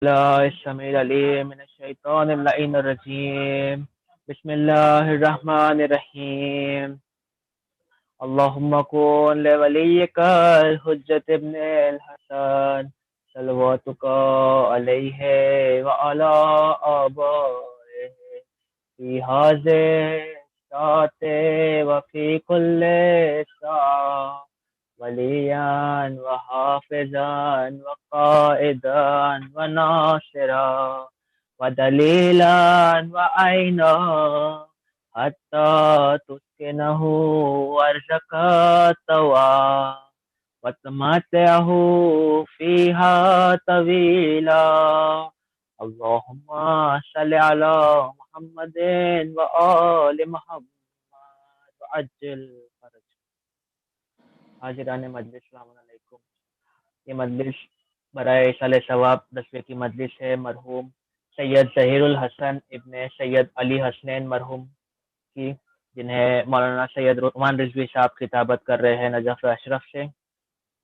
الله السميع العليم من الشيطان اللعين الرجيم. بسم الله الرحمن الرحيم. اللهم كن لوليك الحجة ابن الحسن صلواتك عليه وعلى آبائه في هذه الساعة وفي كل ساعة وليا وحافظا وقائدا وناصرا ودليلا وعينا حتى تسكنه وارزق طوعا وتمتعه فيها طويلا. اللهم صل على محمد وآل محمد وعجل فرج. حاضران مجلس السلام علیکم. یہ مجلس برائے سال ثواب 10ویں کی مجلس ہے. مرحوم سید ظہیر الحسن ابن سید علی حسنین مرحوم کی، جنہیں مولانا سید رحمان رضوی صاحب خطابت کر رہے ہیں نجف اشرف سے.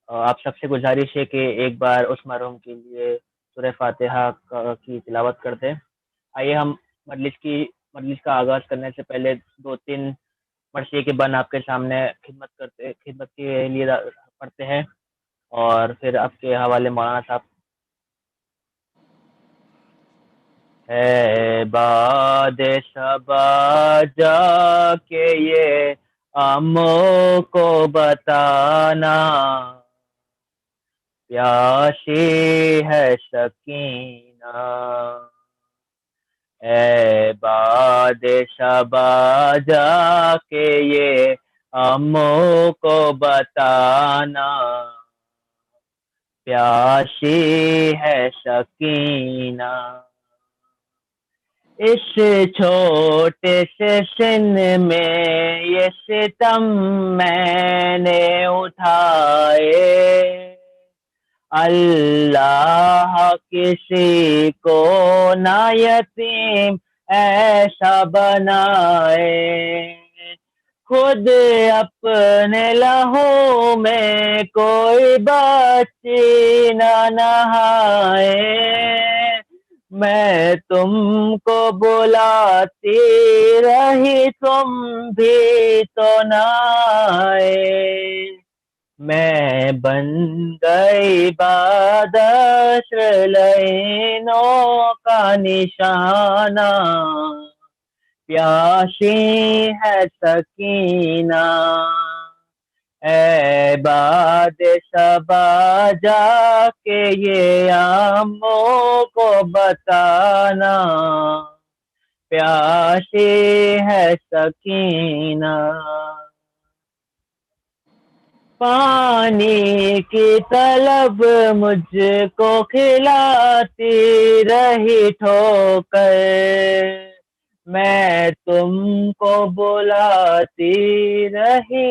آپ سب سے گزارش ہے کہ ایک بار اس مرحوم کے لیے سورہ فاتحہ کی تلاوت کر دیں. آئیے ہم مجلس کا آغاز کرنے سے پہلے 2-3 مرثیے کے بن آپ کے سامنے خدمت کے لیے پڑھتے ہیں، اور پھر آپ کے حوالے مولانا صاحب. اے باد صبا جا کے یہ آموں کو بتانا، پیاسی ہے سکینہ. اے باد صبا جا کے یہ آموں کو بتانا، پیاسی ہے سکینہ. اس چھوٹے سے سن میں یہ ستم میں نے اٹھائے، اللہ کسی کو نہ یتیم ایسا بنائے. خود اپنے لہو میں کوئی بچی نہ نہائے، میں تم کو بلاتی رہی تم بھی تو نہ آئے. میں بن گئی بادشر لینوں کا نشانہ، پیاسی ہے سکینہ. اے باد صبا جا کے یہ آموں کو بتانا، پیاسی ہے سکینہ. پانی کی طلب مجھ کو کھلاتی رہی ٹھوکر، میں تم کو بلاتی رہی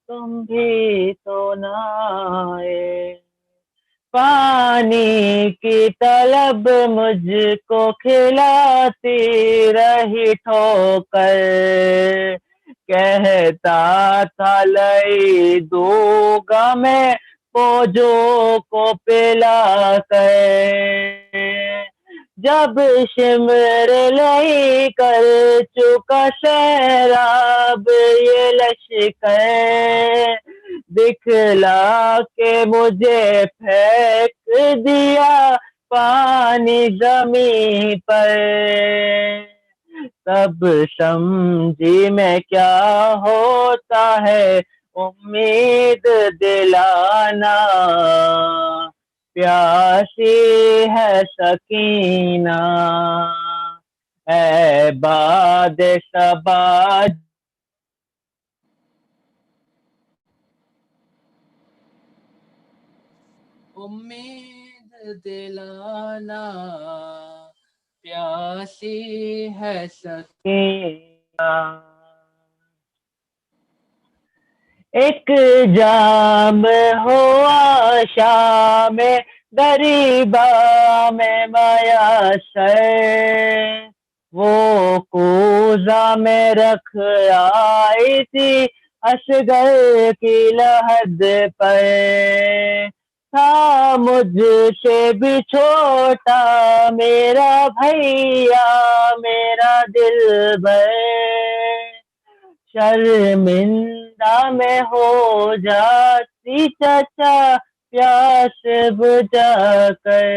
تم بھی تو نہ آئے. پانی کی طلب مجھ کو کھلاتی رہی ٹھوکر، کہتا تھا لئی دوں گا میں پوجوں کو پلا کر. جب شمر لئی کر چکا سیراب یہ لشکر، دکھلا کے مجھے پھینک دیا پانی زمین پر. تب سمجھی میں کیا ہوتا ہے امید دلانا، پیاسی ہے سکینہ. اے باد صبا امید دلانا، پیاسی ہے سکینہ. ایک جام ہوا شام غریبا میں میسر، وہ کوزہ میں رکھ آئی تھی اصغر کی لحد پر. تھا مجھ سے بھی چھوٹا میرا بھیا میرا دلبر، شرمندہ میں ہو جاتی چچا پیاس بجھا کر،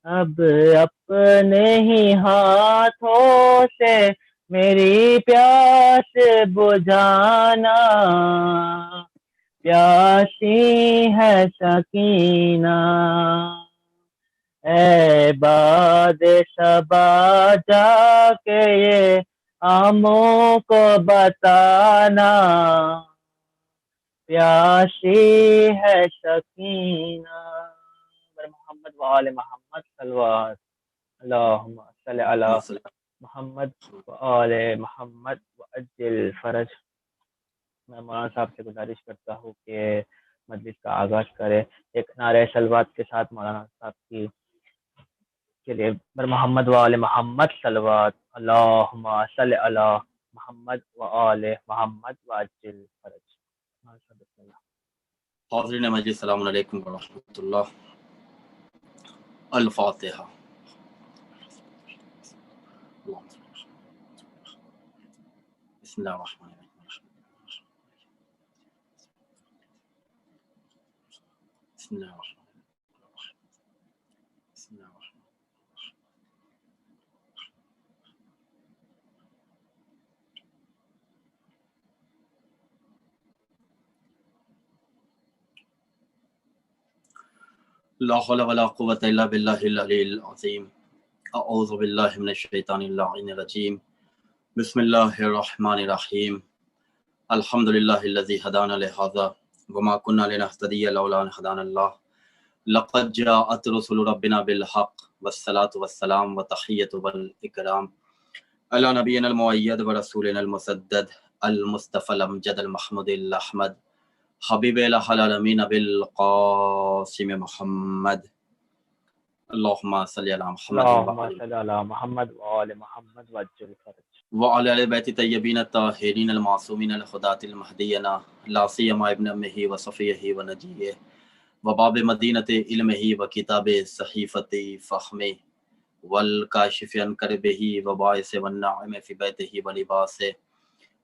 اب اپنے ہی ہاتھوں سے میری پیاس بجھانا، پیاسی ہے سکینہ، اے باد صبا جا کے یہ آموں کو بتانا، پیاسی ہے سکینہ۔ محمد وآل محمد صلوات، اللہم صلی علی محمد وآل محمد وعجل فرج۔ میں مولانا صاحب سے گزارش کرتا ہوں کہ مجلس کا آغاز کرے ایک نعرہ صلوات کے ساتھ مولانا صاحب کی کے لیے۔ محمد وآل محمد صلوات، اللہم صلی علی محمد وآل محمد وعجل فرج۔ حاضرین مجلس السلام علیکم ورحمۃ اللہ۔ الفاتحہ۔ بسم اللہ الرحمن الرحیم۔ بسم اللہ الرحمن الرحیم۔ بسم اللہ الرحمن لا حول ولا قوة الا باللہ العلی العظیم۔ اعوذ باللہ من الشیطان اللعین الرجیم۔ بسم اللہ الرحمن الرحیم۔ الحمد للہ الذی ہدانا لہذا وما كنا لنہتدی لولا ان ہدانا اللہ، لقد جاءت رسل ربنا بالحق والصلاة والسلام وتحیۃ والاکرام علی نبینا المؤید ورسولنا المسدد المصطفى الامجد المحمود الاحمد حبیب الہ العالمین بالقاسم محمد، اللہم صلی علی محمد اللہم صلی علی محمد وآل محمد وعجل فرج۔ وعلی آل بیت طیبین الطاہرین المعصومین الہداۃ المہدیین لا سیما ابن امہ وصفیہ ونجیہ وباب مدینۃ علمہ وکتاب صحیفۃ فہمہ والکاشف عن کربہ وباعث والناعم فی بیتہ ولباسہ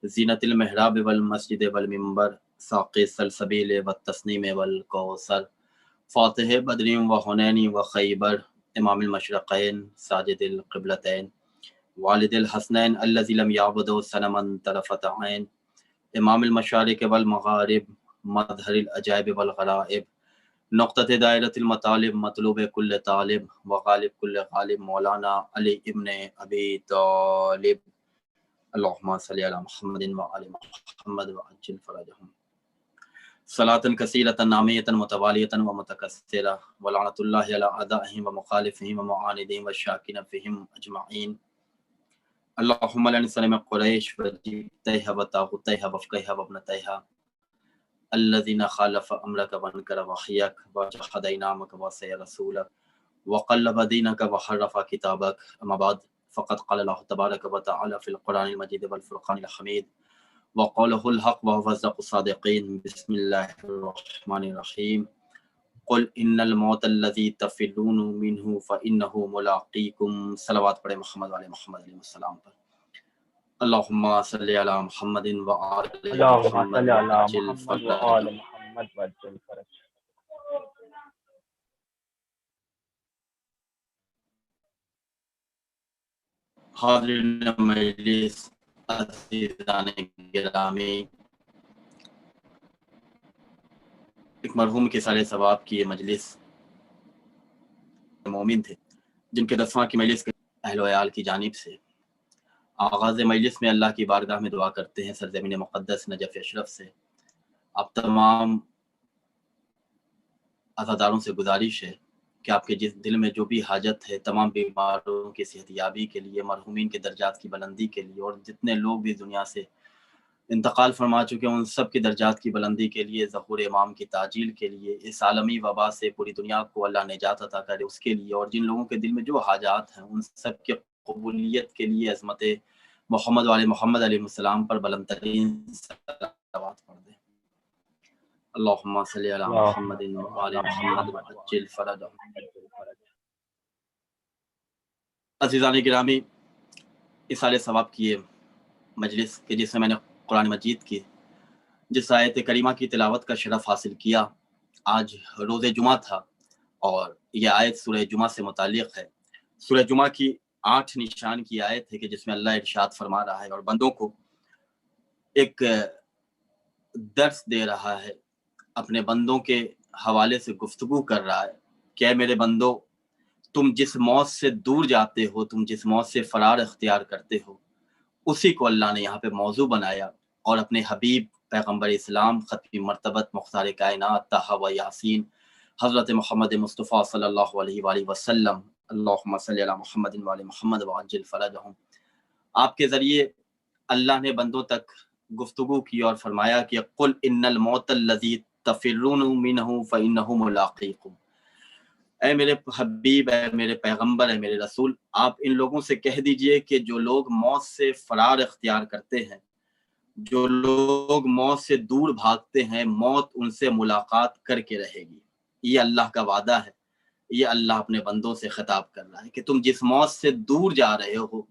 زینت المحراب والمسجد والمنبر ساقی السلسبیل والتسنیم والکوثر فاتح بدر وحنین وخیبر امام المشرقین ساجد القبلتین والد الحسنین الذی لم یعبدوا صنما طرفۃ عین امام المشارق والمغارب مظہر العجائب والغرائب نقطۃ دائرۃ المطالب مطلوب کل طالب وغالب کل غالب مولانا علی ابن ابی طالب، اللہم صلی علی محمد وآل محمد وعجل فرجہم صلاۃ کثیرۃ نامیۃ متوالیۃ ومتکثرہ ولعنۃ اللہ علی اعدائہم ومخالفہم ومعاندہم والشاکین فیہم اجمعین، اللہم لا نسلم قریش وجبتیہ وطاغوتیہ وفقیہ وابنتیہ الذین خالف امرک وانکر وحیک وجحد انعامک وعصی رسولک وقلب دینک وحرف کتابک، اما بعد فقد قال اللہ تبارک وتعالی فی القرآن المجید والفرقان الحمید وقولہ الحق وهو اصدق الصادقین۔ بسم اللہ الرحمن الرحیم۔ قل ان الموت الذی تفرون منہ فانہ ملاقیکم، صلوات پڑھے محمد علیہ محمد علیہ السلام پر۔ اللہم صلی علی محمد وآل اللہم محمد صلی علی وعجل محمد وآل فرجہم۔ محمد وعجل فرج۔ حاضرین مجلس عزیزان گرامی، ایک مرحوم کے سارے ثواب کی یہ مجلس مومن تھے جن کے 10واں کی مجلس کے اہل و عیال کی جانب سے آغاز مجلس میں اللہ کی بارگاہ میں دعا کرتے ہیں سرزمین مقدس نجف اشرف سے۔ آپ تمام عزاداروں سے گزارش ہے کہ آپ کے جس دل میں جو بھی حاجت ہے تمام بیماروں کی صحت یابی کے لیے، مرحومین کے درجات کی بلندی کے لیے، اور جتنے لوگ بھی دنیا سے انتقال فرما چکے ہیں ان سب کی درجات کی بلندی کے لیے، ظہور امام کی تعجیل کے لیے، اس عالمی وبا سے پوری دنیا کو اللہ نجات عطا کرے اس کے لیے، اور جن لوگوں کے دل میں جو حاجات ہیں ان سب کے قبولیت کے لیے عظمت محمد والے محمد علیہ السلام پر بلند ترین صلوات پڑھ دیں۔ اللہم صلی علی محمد و آل محمد وعجل فرجہم۔ عزیزان گرامی، اِصال ثواب کی یہ مجلس کہ جس میں میں نے قرآن مجید کی جس آیت کریمہ کی تلاوت کا شرف حاصل کیا، آج روز جمعہ تھا اور یہ آیت سورہ جمعہ سے متعلق ہے۔ سورہ جمعہ کی 8 نشان کی آیت ہے کہ جس میں اللہ ارشاد فرما رہا ہے اور بندوں کو ایک درس دے رہا ہے، اپنے بندوں کے حوالے سے گفتگو کر رہا ہے کہ اے میرے بندو، تم جس موت سے دور جاتے ہو، تم جس موت سے فرار اختیار کرتے ہو، اسی کو اللہ نے یہاں پہ موضوع بنایا اور اپنے حبیب پیغمبر اسلام ختم مرتبت مختار کائنات طہ و یاسین حضرت محمد مصطفیٰ صلی اللہ علیہ وآلہ وسلم، اللہم صلی علی محمد و آل محمد وعجل فرجہم، آپ کے ذریعے اللہ نے بندوں تک گفتگو کی اور فرمایا کہ قل ان الموت الذی تفرون منہ فانہ ملاقیکم، اے میرے حبیب، اے میرے پیغمبر، اے میرے رسول، آپ ان لوگوں سے کہہ دیجئے کہ جو لوگ موت سے فرار اختیار کرتے ہیں، جو لوگ موت سے دور بھاگتے ہیں، موت ان سے ملاقات کر کے رہے گی۔ یہ اللہ کا وعدہ ہے، یہ اللہ اپنے بندوں سے خطاب کر رہا ہے کہ تم جس موت سے دور جا رہے ہو،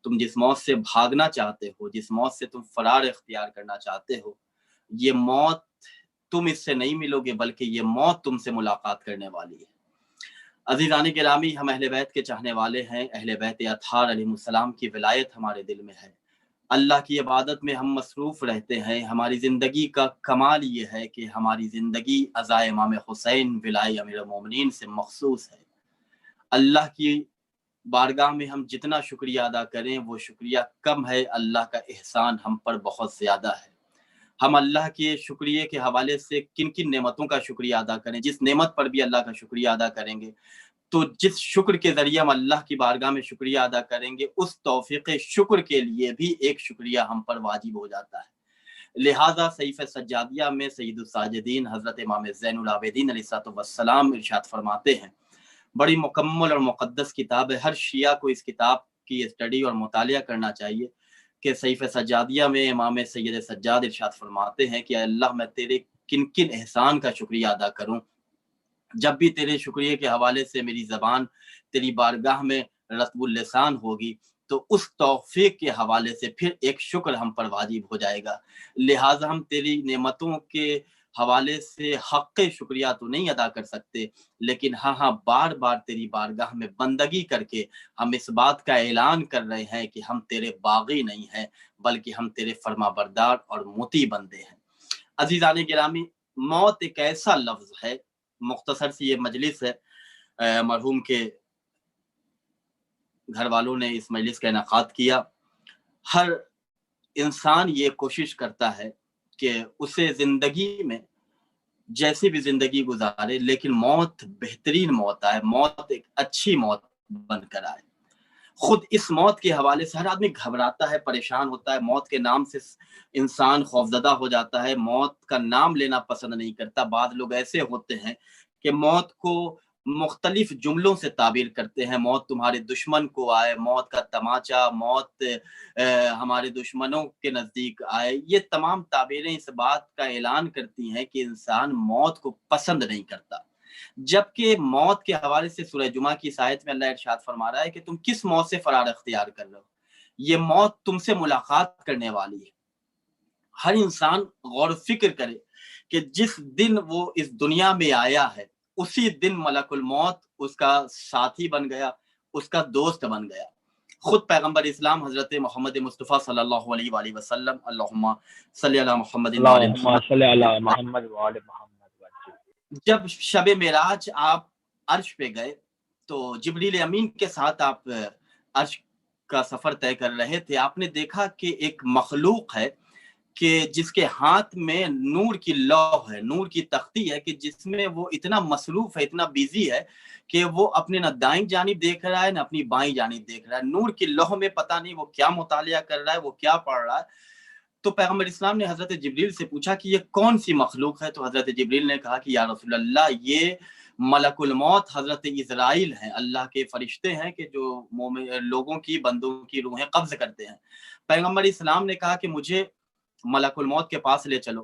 تم جس موت سے بھاگنا چاہتے ہو، جس موت سے تم فرار اختیار کرنا چاہتے ہو، یہ موت تم اس سے نہیں ملو گے بلکہ یہ موت تم سے ملاقات کرنے والی ہے۔ عزیزان گرامی، ہم اہل بیت کے چاہنے والے ہیں، اہل بیت اطہار علیہ السلام کی ولایت ہمارے دل میں ہے، اللہ کی عبادت میں ہم مصروف رہتے ہیں۔ ہماری زندگی کا کمال یہ ہے کہ ہماری زندگی عزا امام حسین ولائے امیر المومنین سے مخصوص ہے۔ اللہ کی بارگاہ میں ہم جتنا شکریہ ادا کریں وہ شکریہ کم ہے، اللہ کا احسان ہم پر بہت زیادہ ہے۔ ہم اللہ کے شکریہ کے حوالے سے کن کن نعمتوں کا شکریہ ادا کریں، جس نعمت پر بھی اللہ کا شکریہ ادا کریں گے تو جس شکر کے ذریعے ہم اللہ کی بارگاہ میں شکریہ ادا کریں گے، اس توفیق شکر کے لیے بھی ایک شکریہ ہم پر واجب ہو جاتا ہے۔ لہٰذا صحیفہ سجادیہ میں سید الساجدین حضرت امام زین العابدین علیہ السلام ارشاد فرماتے ہیں، بڑی مکمل اور مقدس کتاب ہے، ہر شیعہ کو اس کتاب کی اسٹڈی اور مطالعہ کرنا چاہیے کہ صحیفہ سجادیہ میں امام سید سجاد ارشاد فرماتے ہیں کہ اللہ میں تیرے کن کن احسان کا شکریہ ادا کروں۔ جب بھی تیرے شکریہ کے حوالے سے میری زبان تیری بارگاہ میں رطب اللسان ہوگی تو اس توفیق کے حوالے سے پھر ایک شکر ہم پر واجب ہو جائے گا۔ لہٰذا ہم تیری نعمتوں کے حوالے سے حق شکریہ تو نہیں ادا کر سکتے، لیکن ہاں بار بار تیری بارگاہ میں بندگی کر کے ہم اس بات کا اعلان کر رہے ہیں کہ ہم تیرے باغی نہیں ہیں بلکہ ہم تیرے فرما بردار اور مطیع بندے ہیں۔ عزیزان گرامی، موت ایک ایسا لفظ ہے، مختصر سی یہ مجلس ہے، مرحوم کے گھر والوں نے اس مجلس کا انعقاد کیا۔ ہر انسان یہ کوشش کرتا ہے کہ اسے زندگی میں جیسی بھی زندگی گزارے لیکن موت بہترین موت آئے، موت ایک اچھی موت بن کر آئے۔ خود اس موت کے حوالے سے ہر آدمی گھبراتا ہے، پریشان ہوتا ہے، موت کے نام سے انسان خوفزدہ ہو جاتا ہے، موت کا نام لینا پسند نہیں کرتا۔ بعض لوگ ایسے ہوتے ہیں کہ موت کو مختلف جملوں سے تعبیر کرتے ہیں، موت تمہارے دشمن کو آئے، موت کا تماچا، موت ہمارے دشمنوں کے نزدیک آئے، یہ تمام تعبیریں اس بات کا اعلان کرتی ہیں کہ انسان موت کو پسند نہیں کرتا۔ جبکہ موت کے حوالے سے سورہ جمعہ کی اس آیت میں اللہ ارشاد فرما رہا ہے کہ تم کس موت سے فرار اختیار کر رہے ہو، یہ موت تم سے ملاقات کرنے والی ہے۔ ہر انسان غور و فکر کرے کہ جس دن وہ اس دنیا میں آیا ہے اسی دن ملک الموت اس کا ساتھی بن گیا، اس کا دوست بن گیا۔ خود پیغمبر اسلام حضرت محمد مصطفیٰ صلی اللہ علیہ وآلہ وسلم، اللہم صلی علی محمد و آل اللہم صلی علی محمد و آل محمد، جب شب معراج آپ عرش پہ گئے تو جبریل امین کے ساتھ آپ عرش کا سفر طے کر رہے تھے، آپ نے دیکھا کہ ایک مخلوق ہے کہ جس کے ہاتھ میں نور کی لوح ہے، نور کی تختی ہے، کہ جس میں وہ اتنا مصروف ہے، اتنا بیزی ہے کہ وہ اپنے نہ دائیں جانب دیکھ رہا ہے نہ اپنی بائیں جانب دیکھ رہا ہے۔ نور کی لوح میں پتہ نہیں وہ کیا مطالعہ کر رہا ہے، وہ کیا پڑھ رہا ہے۔ تو پیغمبر اسلام نے حضرت جبریل سے پوچھا کہ یہ کون سی مخلوق ہے؟ تو حضرت جبریل نے کہا کہ یا رسول اللہ، یہ ملک الموت حضرت اسرائیل ہیں، اللہ کے فرشتے ہیں کہ جو لوگوں کی، بندوں کی روحیں قبض کرتے ہیں۔ پیغمبر اسلام نے کہا کہ مجھے ملک الموت کے پاس لے چلو۔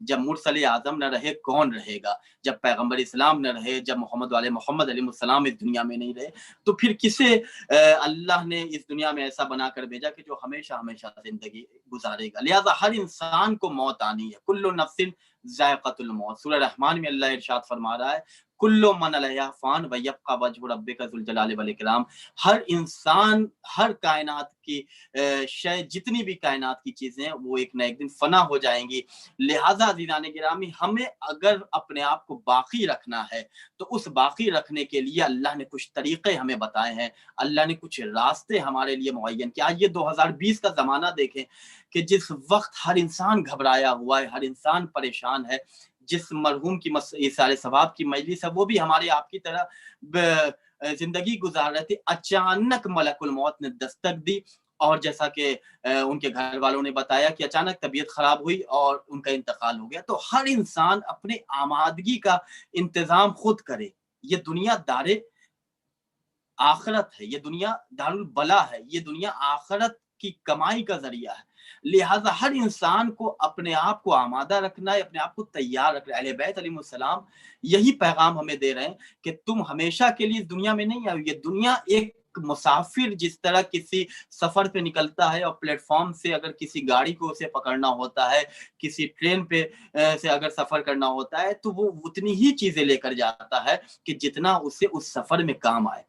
جب مرسل اعظم نہ رہے کون رہے گا؟ جب پیغمبر اسلام نہ رہے، جب محمد علیہ السلام اس دنیا میں نہیں رہے، تو پھر کسے اللہ نے اس دنیا میں ایسا بنا کر بھیجا کہ جو ہمیشہ ہمیشہ زندگی گزارے گا؟ لہٰذا ہر انسان کو موت آنی ہے، کل نفس ذائقۃ الموت۔ سورہ رحمان میں اللہ ارشاد فرما رہا ہے کل من علیہا فان ویبقى وجہ ربک ذو الجلال والاکرام۔ ہر انسان، ہر کائنات کی شے، جتنی بھی کائنات کی چیزیں ہیں وہ ایک نہ ایک دن فنا ہو جائیں گی۔ لہٰذا عزیزان گرامی، ہمیں اگر اپنے آپ کو باقی رکھنا ہے تو اس باقی رکھنے کے لیے اللہ نے کچھ طریقے ہمیں بتائے ہیں، اللہ نے کچھ راستے ہمارے لیے معین کیا۔ یہ 2020 کا زمانہ دیکھیں کہ جس وقت ہر انسان گھبرایا ہوا ہے، ہر انسان پریشان ہے، جس مرحوم کی اثار ثواب کی مجلس ہے وہ بھی ہمارے آپ کی طرح زندگی گزار رہے تھے، اچانک ملک الموت نے دستک دی، اور جیسا کہ ان کے گھر والوں نے بتایا کہ اچانک طبیعت خراب ہوئی اور ان کا انتقال ہو گیا۔ تو ہر انسان اپنے آمادگی کا انتظام خود کرے۔ یہ دنیا دار آخرت ہے، یہ دنیا دار البلا ہے، یہ دنیا آخرت کی کمائی کا ذریعہ ہے۔ لہٰذا ہر انسان کو اپنے آپ کو آمادہ رکھنا ہے، اپنے آپ کو تیار رکھنا ہے۔ اہل بیت علیہ السلام یہی پیغام ہمیں دے رہے ہیں کہ تم ہمیشہ کے لیے اس دنیا میں نہیں آئے، یہ دنیا ایک مسافر جس طرح کسی سفر پہ نکلتا ہے اور پلیٹ فارم سے اگر کسی گاڑی کو اسے پکڑنا ہوتا ہے، کسی ٹرین پہ سے اگر سفر کرنا ہوتا ہے، تو وہ اتنی ہی چیزیں لے کر جاتا ہے کہ جتنا اسے اس سفر میں کام آئے،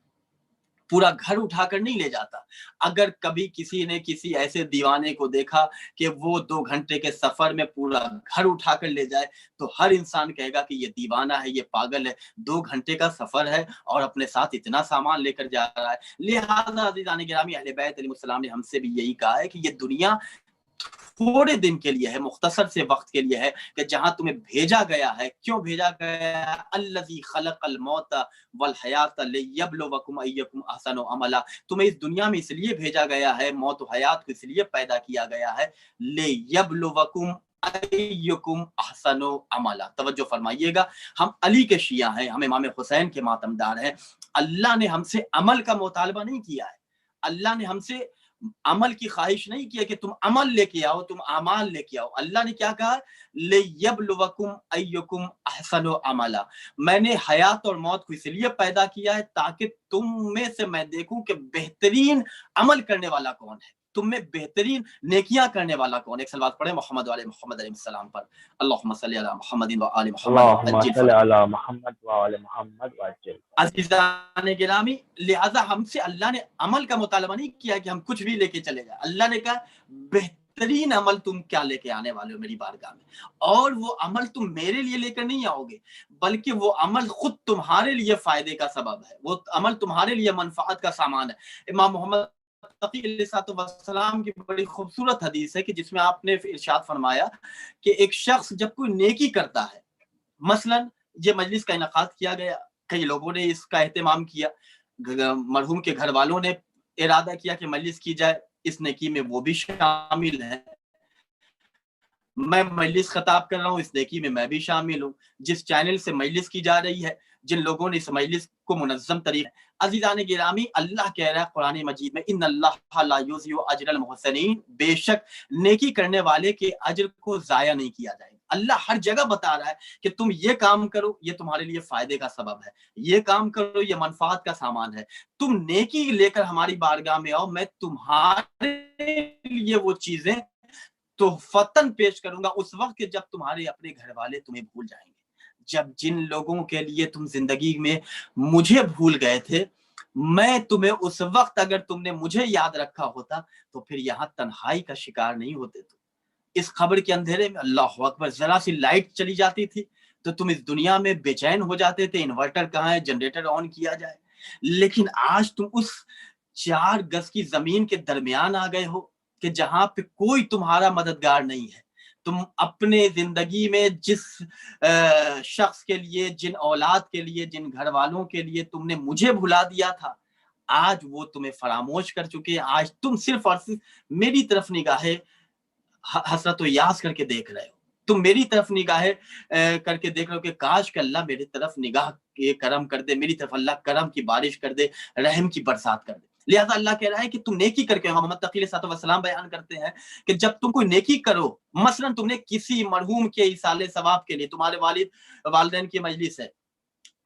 پورا گھر اٹھا کر نہیں لے جاتا۔ اگر کبھی کسی نے کسی ایسے دیوانے کو دیکھا کہ وہ 2 گھنٹے کے سفر میں پورا گھر اٹھا کر لے جائے تو ہر انسان کہے گا کہ یہ دیوانہ ہے، یہ پاگل ہے، 2 گھنٹے کا سفر ہے اور اپنے ساتھ اتنا سامان لے کر جا رہا ہے۔ لہٰذا عزیزان گرامی، اہل بیت علیہ السلام نے ہم سے بھی یہی کہا ہے کہ یہ دنیا تھوڑے دن کے لیے ہے، مختصر سے وقت کے لیے ہے، کہ جہاں تمہیں بھیجا گیا ہے۔ کیوں بھیجا گیا ہے؟ الذی خلق الموت والحیات لیبلوکم ایکم احسن عملا۔ تمہیں اس دنیا میں اس لیے بھیجا گیا ہے، موت و حیات کو اس لیے پیدا کیا گیا ہے، لیبلوکم ایکم احسن عملا۔ توجہ فرمائیے گا، ہم علی کے شیعہ ہیں، ہم امام حسین کے ماتمدار ہیں۔ اللہ نے ہم سے عمل کا مطالبہ نہیں کیا ہے، اللہ نے ہم سے عمل کی خواہش نہیں کیا کہ تم عمل لے کے آؤ، تم اعمال لے کے آؤ۔ اللہ نے کیا کہا؟ لیبلوکم ایکم احسن عملا۔ میں نے حیات اور موت کو اس لیے پیدا کیا ہے تاکہ تم میں سے میں دیکھوں کہ بہترین عمل کرنے والا کون ہے، تم میں بہترین نیکیاں کرنے والا کون ہے۔ ایک صلوات پڑھیں محمد علیہ السلام پر، اللہم صلی علی محمد و آل محمد اللہم صلی علی محمد و آل محمد وعجل۔ عزیزان گرامی، لہذا ہم سے اللہ نے عمل کا مطالبہ نہیں کیا کہ ہم کچھ بھی لے کے چلے جائیں۔ اللہ نے کہا بہترین عمل تم کیا لے کے آنے والے ہو میری بارگاہ میں، اور وہ عمل تم میرے لیے لے کر نہیں آؤ گے، بلکہ وہ عمل خود تمہارے لیے فائدے کا سبب ہے، وہ عمل تمہارے لیے منفعت کا سامان ہے۔ امام محمد تقی علیہ السلام کی بڑی خوبصورت حدیث ہے کہ جس میں آپ نے ارشاد فرمایا کہ ایک شخص جب کوئی نیکی کرتا ہے، مثلا یہ مجلس کا انعقاد کیا گیا، کئی لوگوں نے اس کا اہتمام کیا، مرحوم کے گھر والوں نے ارادہ کیا کہ مجلس کی جائے، اس نیکی میں وہ بھی شامل ہے، میں مجلس خطاب کر رہا ہوں، اس نیکی میں میں بھی شامل ہوں، جس چینل سے مجلس کی جا رہی ہے، جن لوگوں نے اس مجلس کو منظم طریقے۔ عزیزان گرامی، اللہ کہہ رہا ہے قرآن مجید میں ان اللہ لا یضیع اجر المحسنین، بے شک نیکی کرنے والے کے اجر کو ضائع نہیں کیا جائے گا۔ اللہ ہر جگہ بتا رہا ہے کہ تم یہ کام کرو، یہ تمہارے لیے فائدے کا سبب ہے، یہ کام کرو، یہ منفعت کا سامان ہے، تم نیکی لے کر ہماری بارگاہ میں آؤ، میں تمہارے لیے وہ چیزیں تو فتن پیش کروں گا اس وقت کہ جب تمہارے اپنے گھر والے تمہیں بھول جائیں گے۔ جب جن لوگوں کے لیے تم زندگی میں مجھے بھول گئے تھے، میں تمہیں اس وقت اگر تم نے مجھے یاد رکھا ہوتا تو پھر یہاں تنہائی کا شکار نہیں ہوتے۔ تو اس خبر کے اندھیرے میں اللہ اکبر، ذرا سی لائٹ چلی جاتی تھی تو تم اس دنیا میں بے چین ہو جاتے تھے، انورٹر کہاں ہے، جنریٹر آن کیا جائے۔ لیکن آج تم اس 4 گز کی زمین کے درمیان آ گئے ہو کہ جہاں پہ کوئی تمہارا مددگار نہیں ہے۔ تم اپنے زندگی میں جس شخص کے لیے، جن اولاد کے لیے، جن گھر والوں کے لیے تم نے مجھے بھلا دیا تھا، آج وہ تمہیں فراموش کر چکے ہیں۔ آج تم صرف اور صرف میری طرف نگاہیں حسرت و یاس کر کے دیکھ رہے ہو، تم میری طرف نگاہیں کر کے دیکھ رہے ہو کہ کاش کہ اللہ میری طرف نگاہ کرم کر دے، میری طرف اللہ کرم کی بارش کر دے، رحم کی برسات کر دے۔ لہذا اللہ کہہ رہا ہے کہ تم نیکی کر کے، محمد تقی علیہ السلام بیان کرتے ہیں کہ جب تم کوئی نیکی کرو، مثلا تم نے کسی مرحوم کے ایصال ثواب کے لیے، تمہارے والدین کی مجلس ہے،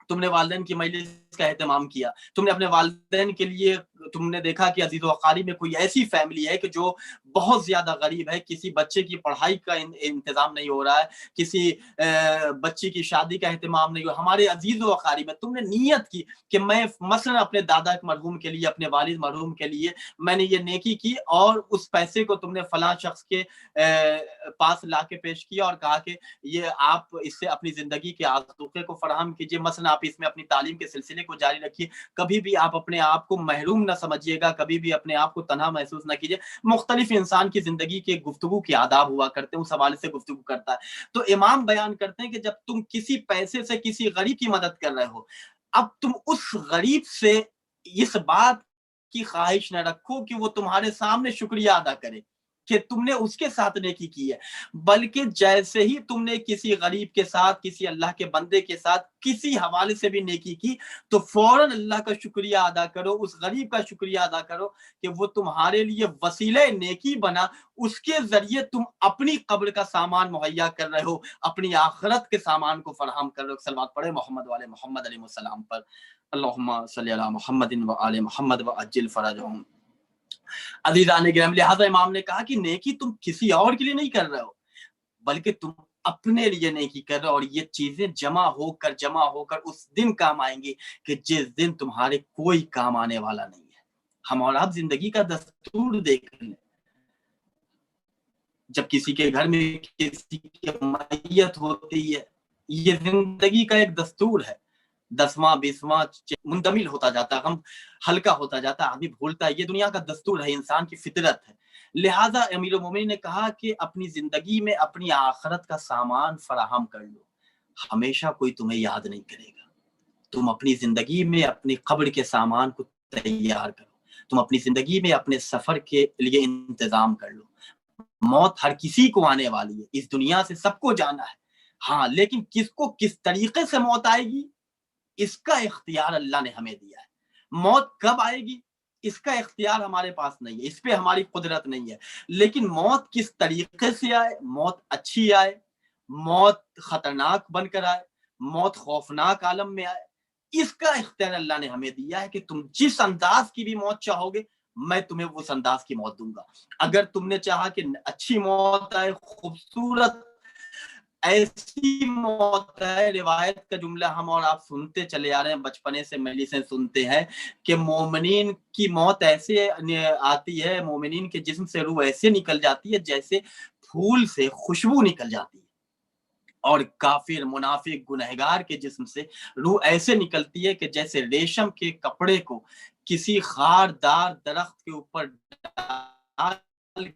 تم نے والدین کی مجلس کا اہتمام کیا، تم نے اپنے والدین کے لیے، تم نے دیکھا کہ عزیز و اقارب میں کوئی ایسی فیملی ہے کہ جو بہت زیادہ غریب ہے، کسی بچے کی پڑھائی کا انتظام نہیں ہو رہا ہے، کسی بچی کی شادی کا اہتمام نہیں ہو رہا، ہمارے عزیز و اقارب میں تم نے نیت کی کہ میں مثلا اپنے دادا مرحوم کے لیے، اپنے والد مرحوم کے لیے میں نے یہ نیکی کی، اور اس پیسے کو تم نے فلاں شخص کے پاس لا کے پیش کیا اور کہا کہ یہ آپ اس سے اپنی زندگی کے آذوقے کو فراہم کیجیے، مثلا آپ اس میں اپنی تعلیم کے سلسلے کو جاری رکھیے، کبھی بھی آپ اپنے آپ کو محروم نہ سمجھیے گا، کبھی بھی اپنے آپ کو تنہا محسوس نہ کیجیے۔ مختلف انسان کی زندگی کے گفتگو کے آداب ہوا کرتے ہیں، اس حوالے سے گفتگو کرتا ہے۔ تو امام بیان کرتے ہیں کہ جب تم کسی پیسے سے کسی غریب کی مدد کر رہے ہو، اب تم اس غریب سے اس بات کی خواہش نہ رکھو کہ وہ تمہارے سامنے شکریہ ادا کرے کہ تم نے اس کے ساتھ نیکی کی ہے، بلکہ جیسے ہی تم نے کسی غریب کے ساتھ، کسی اللہ کے بندے کے ساتھ کسی حوالے سے بھی نیکی کی تو فوراً اللہ کا شکریہ ادا کرو، اس غریب کا شکریہ ادا کرو کہ وہ تمہارے لیے وسیلہ نیکی بنا، اس کے ذریعے تم اپنی قبر کا سامان مہیا کر رہے ہو، اپنی آخرت کے سامان کو فراہم کر رہے ہو۔ صلوات پڑھے محمد والے محمد علیہ السلام پر، اللہم صلی علی محمد و آل محمد و عجل فرجہم۔ عزیزان گرامی، لہذا امام نے کہا کہ نیکی تم کسی اور کے لیے نہیں کر رہے ہو، بلکہ تم اپنے لیے نیکی کر رہے ہو، اور یہ چیزیں جمع ہو کر اس دن کام آئیں گی کہ جس دن تمہارے کوئی کام آنے والا نہیں ہے۔ ہم اور آپ زندگی کا دستور دیکھ لیں، جب کسی کے گھر میں کسی کی میت ہوتی ہے، یہ زندگی کا ایک دستور ہے، 10واں 20واں منتمل ہوتا جاتا ہے، غم ہلکا ہوتا جاتا ہے، آدمی بھولتا ہے، یہ دنیا کا دستور ہے، انسان کی فطرت ہے۔ لہٰذا امیر المومنین نے کہا کہ اپنی زندگی میں اپنی آخرت کا سامان فراہم کر لو، ہمیشہ کوئی تمہیں یاد نہیں کرے گا۔ تم اپنی زندگی میں اپنی قبر کے سامان کو تیار کرو، تم اپنی زندگی میں اپنے سفر کے لیے انتظام کر لو۔ موت ہر کسی کو آنے والی ہے، اس دنیا سے سب کو جانا ہے، ہاں، لیکن کس کو کس طریقے سے موت آئے گی اس کا اختیار اللہ نے ہمیں دیا ہے۔ موت کب آئے گی اس کا اختیار ہمارے پاس نہیں ہے، اس پہ ہماری قدرت نہیں ہے، لیکن موت کس طریقے سے آئے، موت اچھی آئے، موت خطرناک بن کر آئے، موت خوفناک عالم میں آئے، اس کا اختیار اللہ نے ہمیں دیا ہے کہ تم جس انداز کی بھی موت چاہو گے میں تمہیں اس انداز کی موت دوں گا۔ اگر تم نے چاہا کہ اچھی موت آئے، خوبصورت ایسی موت ہے، روایت کا جملہ ہم اور آپ سنتے چلے آ رہے ہیں، بچپنے سے مجلسیں سنتے ہیں کہ مومنین کی موت ایسے آتی ہے، مومنین کے جسم سے روح ایسے نکل جاتی ہے جیسے پھول سے خوشبو نکل جاتی ہے، اور کافر منافق گنہگار کے جسم سے روح ایسے نکلتی ہے کہ جیسے ریشم کے کپڑے کو کسی خاردار درخت کے اوپر ڈال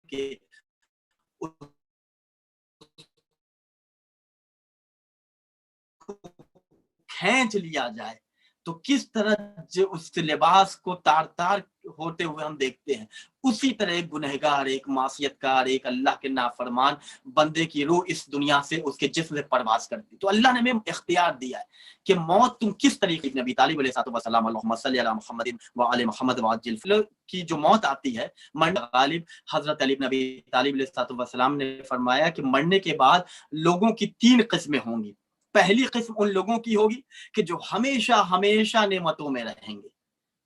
کے کھینچ لیا جائے تو کس طرح اس لباس کو تار تار ہوتے ہوئے ہم دیکھتے ہیں، اسی طرح ایک گنہگار، ایک معصیت کار، ایک اللہ کے نافرمان بندے کی روح اس دنیا سے، اس کے جسم سے پرواز کرتی۔ تو اللہ نے ہمیں اختیار دیا ہے کہ موت تم کس طریقے نبی طالب علیہ السلام، اللہم صلی علی محمد و آل محمد وعجل کی جو موت آتی ہے، مرنے غالب حضرت علی بن ابی طالب علیہ السلام نے فرمایا کہ مرنے کے بعد لوگوں کی 3 قسمیں ہوں گی۔ پہلی قسم ان لوگوں کی ہوگی کہ جو ہمیشہ ہمیشہ نعمتوں میں رہیں گے،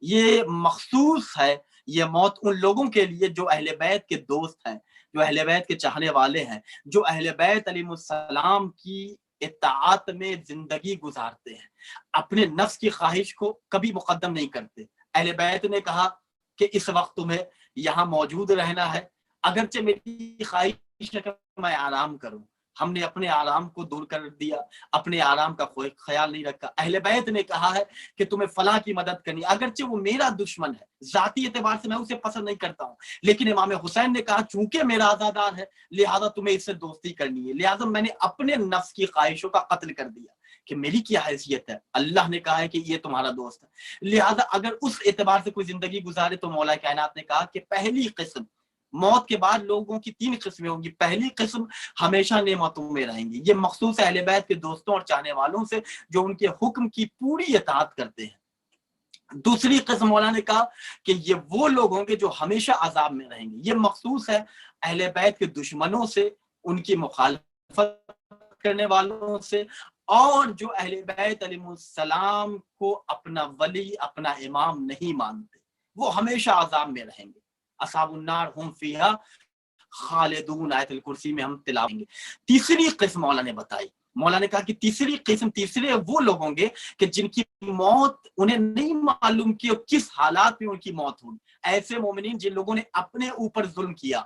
یہ مخصوص ہے، یہ موت ان لوگوں کے لیے جو اہل بیت کے دوست ہیں، جو اہل بیت کے چاہنے والے ہیں، جو اہل بیت علیہ السلام کی اطاعت میں زندگی گزارتے ہیں، اپنے نفس کی خواہش کو کبھی مقدم نہیں کرتے۔ اہل بیت نے کہا کہ اس وقت تمہیں یہاں موجود رہنا ہے، اگرچہ میری خواہش ہے کہ میں آرام کروں، ہم نے اپنے آرام کو دور کر دیا، اپنے آرام کا کوئی خیال نہیں رکھا۔ اہل بیت نے کہا ہے کہ تمہیں فلاں کی مدد کرنی، اگرچہ وہ میرا دشمن ہے، ذاتی اعتبار سے میں اسے پسند نہیں کرتا ہوں، لیکن امام حسین نے کہا چونکہ میرا عزادار ہے لہذا تمہیں اس سے دوستی کرنی ہے، لہذا میں نے اپنے نفس کی خواہشوں کا قتل کر دیا کہ میری کیا حیثیت ہے، اللہ نے کہا ہے کہ یہ تمہارا دوست ہے، لہذا اگر اس اعتبار سے کوئی زندگی گزارے تو مولا کائنات نے کہا کہ پہلی قسم موت کے بعد لوگوں کی 3 قسمیں ہوں گی۔ پہلی قسم ہمیشہ نعمتوں میں رہیں گی، یہ مخصوص اہل بیت کے دوستوں اور چاہنے والوں سے جو ان کے حکم کی پوری اطاعت کرتے ہیں۔ دوسری قسم مولانا نے کہا کہ یہ وہ لوگ ہوں گے جو ہمیشہ عذاب میں رہیں گے. یہ مخصوص ہے اہل بیت کے دشمنوں سے، ان کی مخالفت کرنے والوں سے، اور جو اہل بیت علیہ السلام کو اپنا ولی، اپنا امام نہیں مانتے، وہ ہمیشہ عذاب میں رہیں گے. اصحاب النار ہم فیہا خالدون، آیت الکرسی میں ہم تلاوت کریں گے. تیسری قسم مولانا نے بتائی، مولانا نے کہا کہ تیسری قسم، تیسرے وہ لوگ ہوں گے کہ جن کی موت انہیں نہیں معلوم کہ کس حالات میں ان کی موت ہوگی. ایسے مومنین جن لوگوں نے اپنے اوپر ظلم کیا.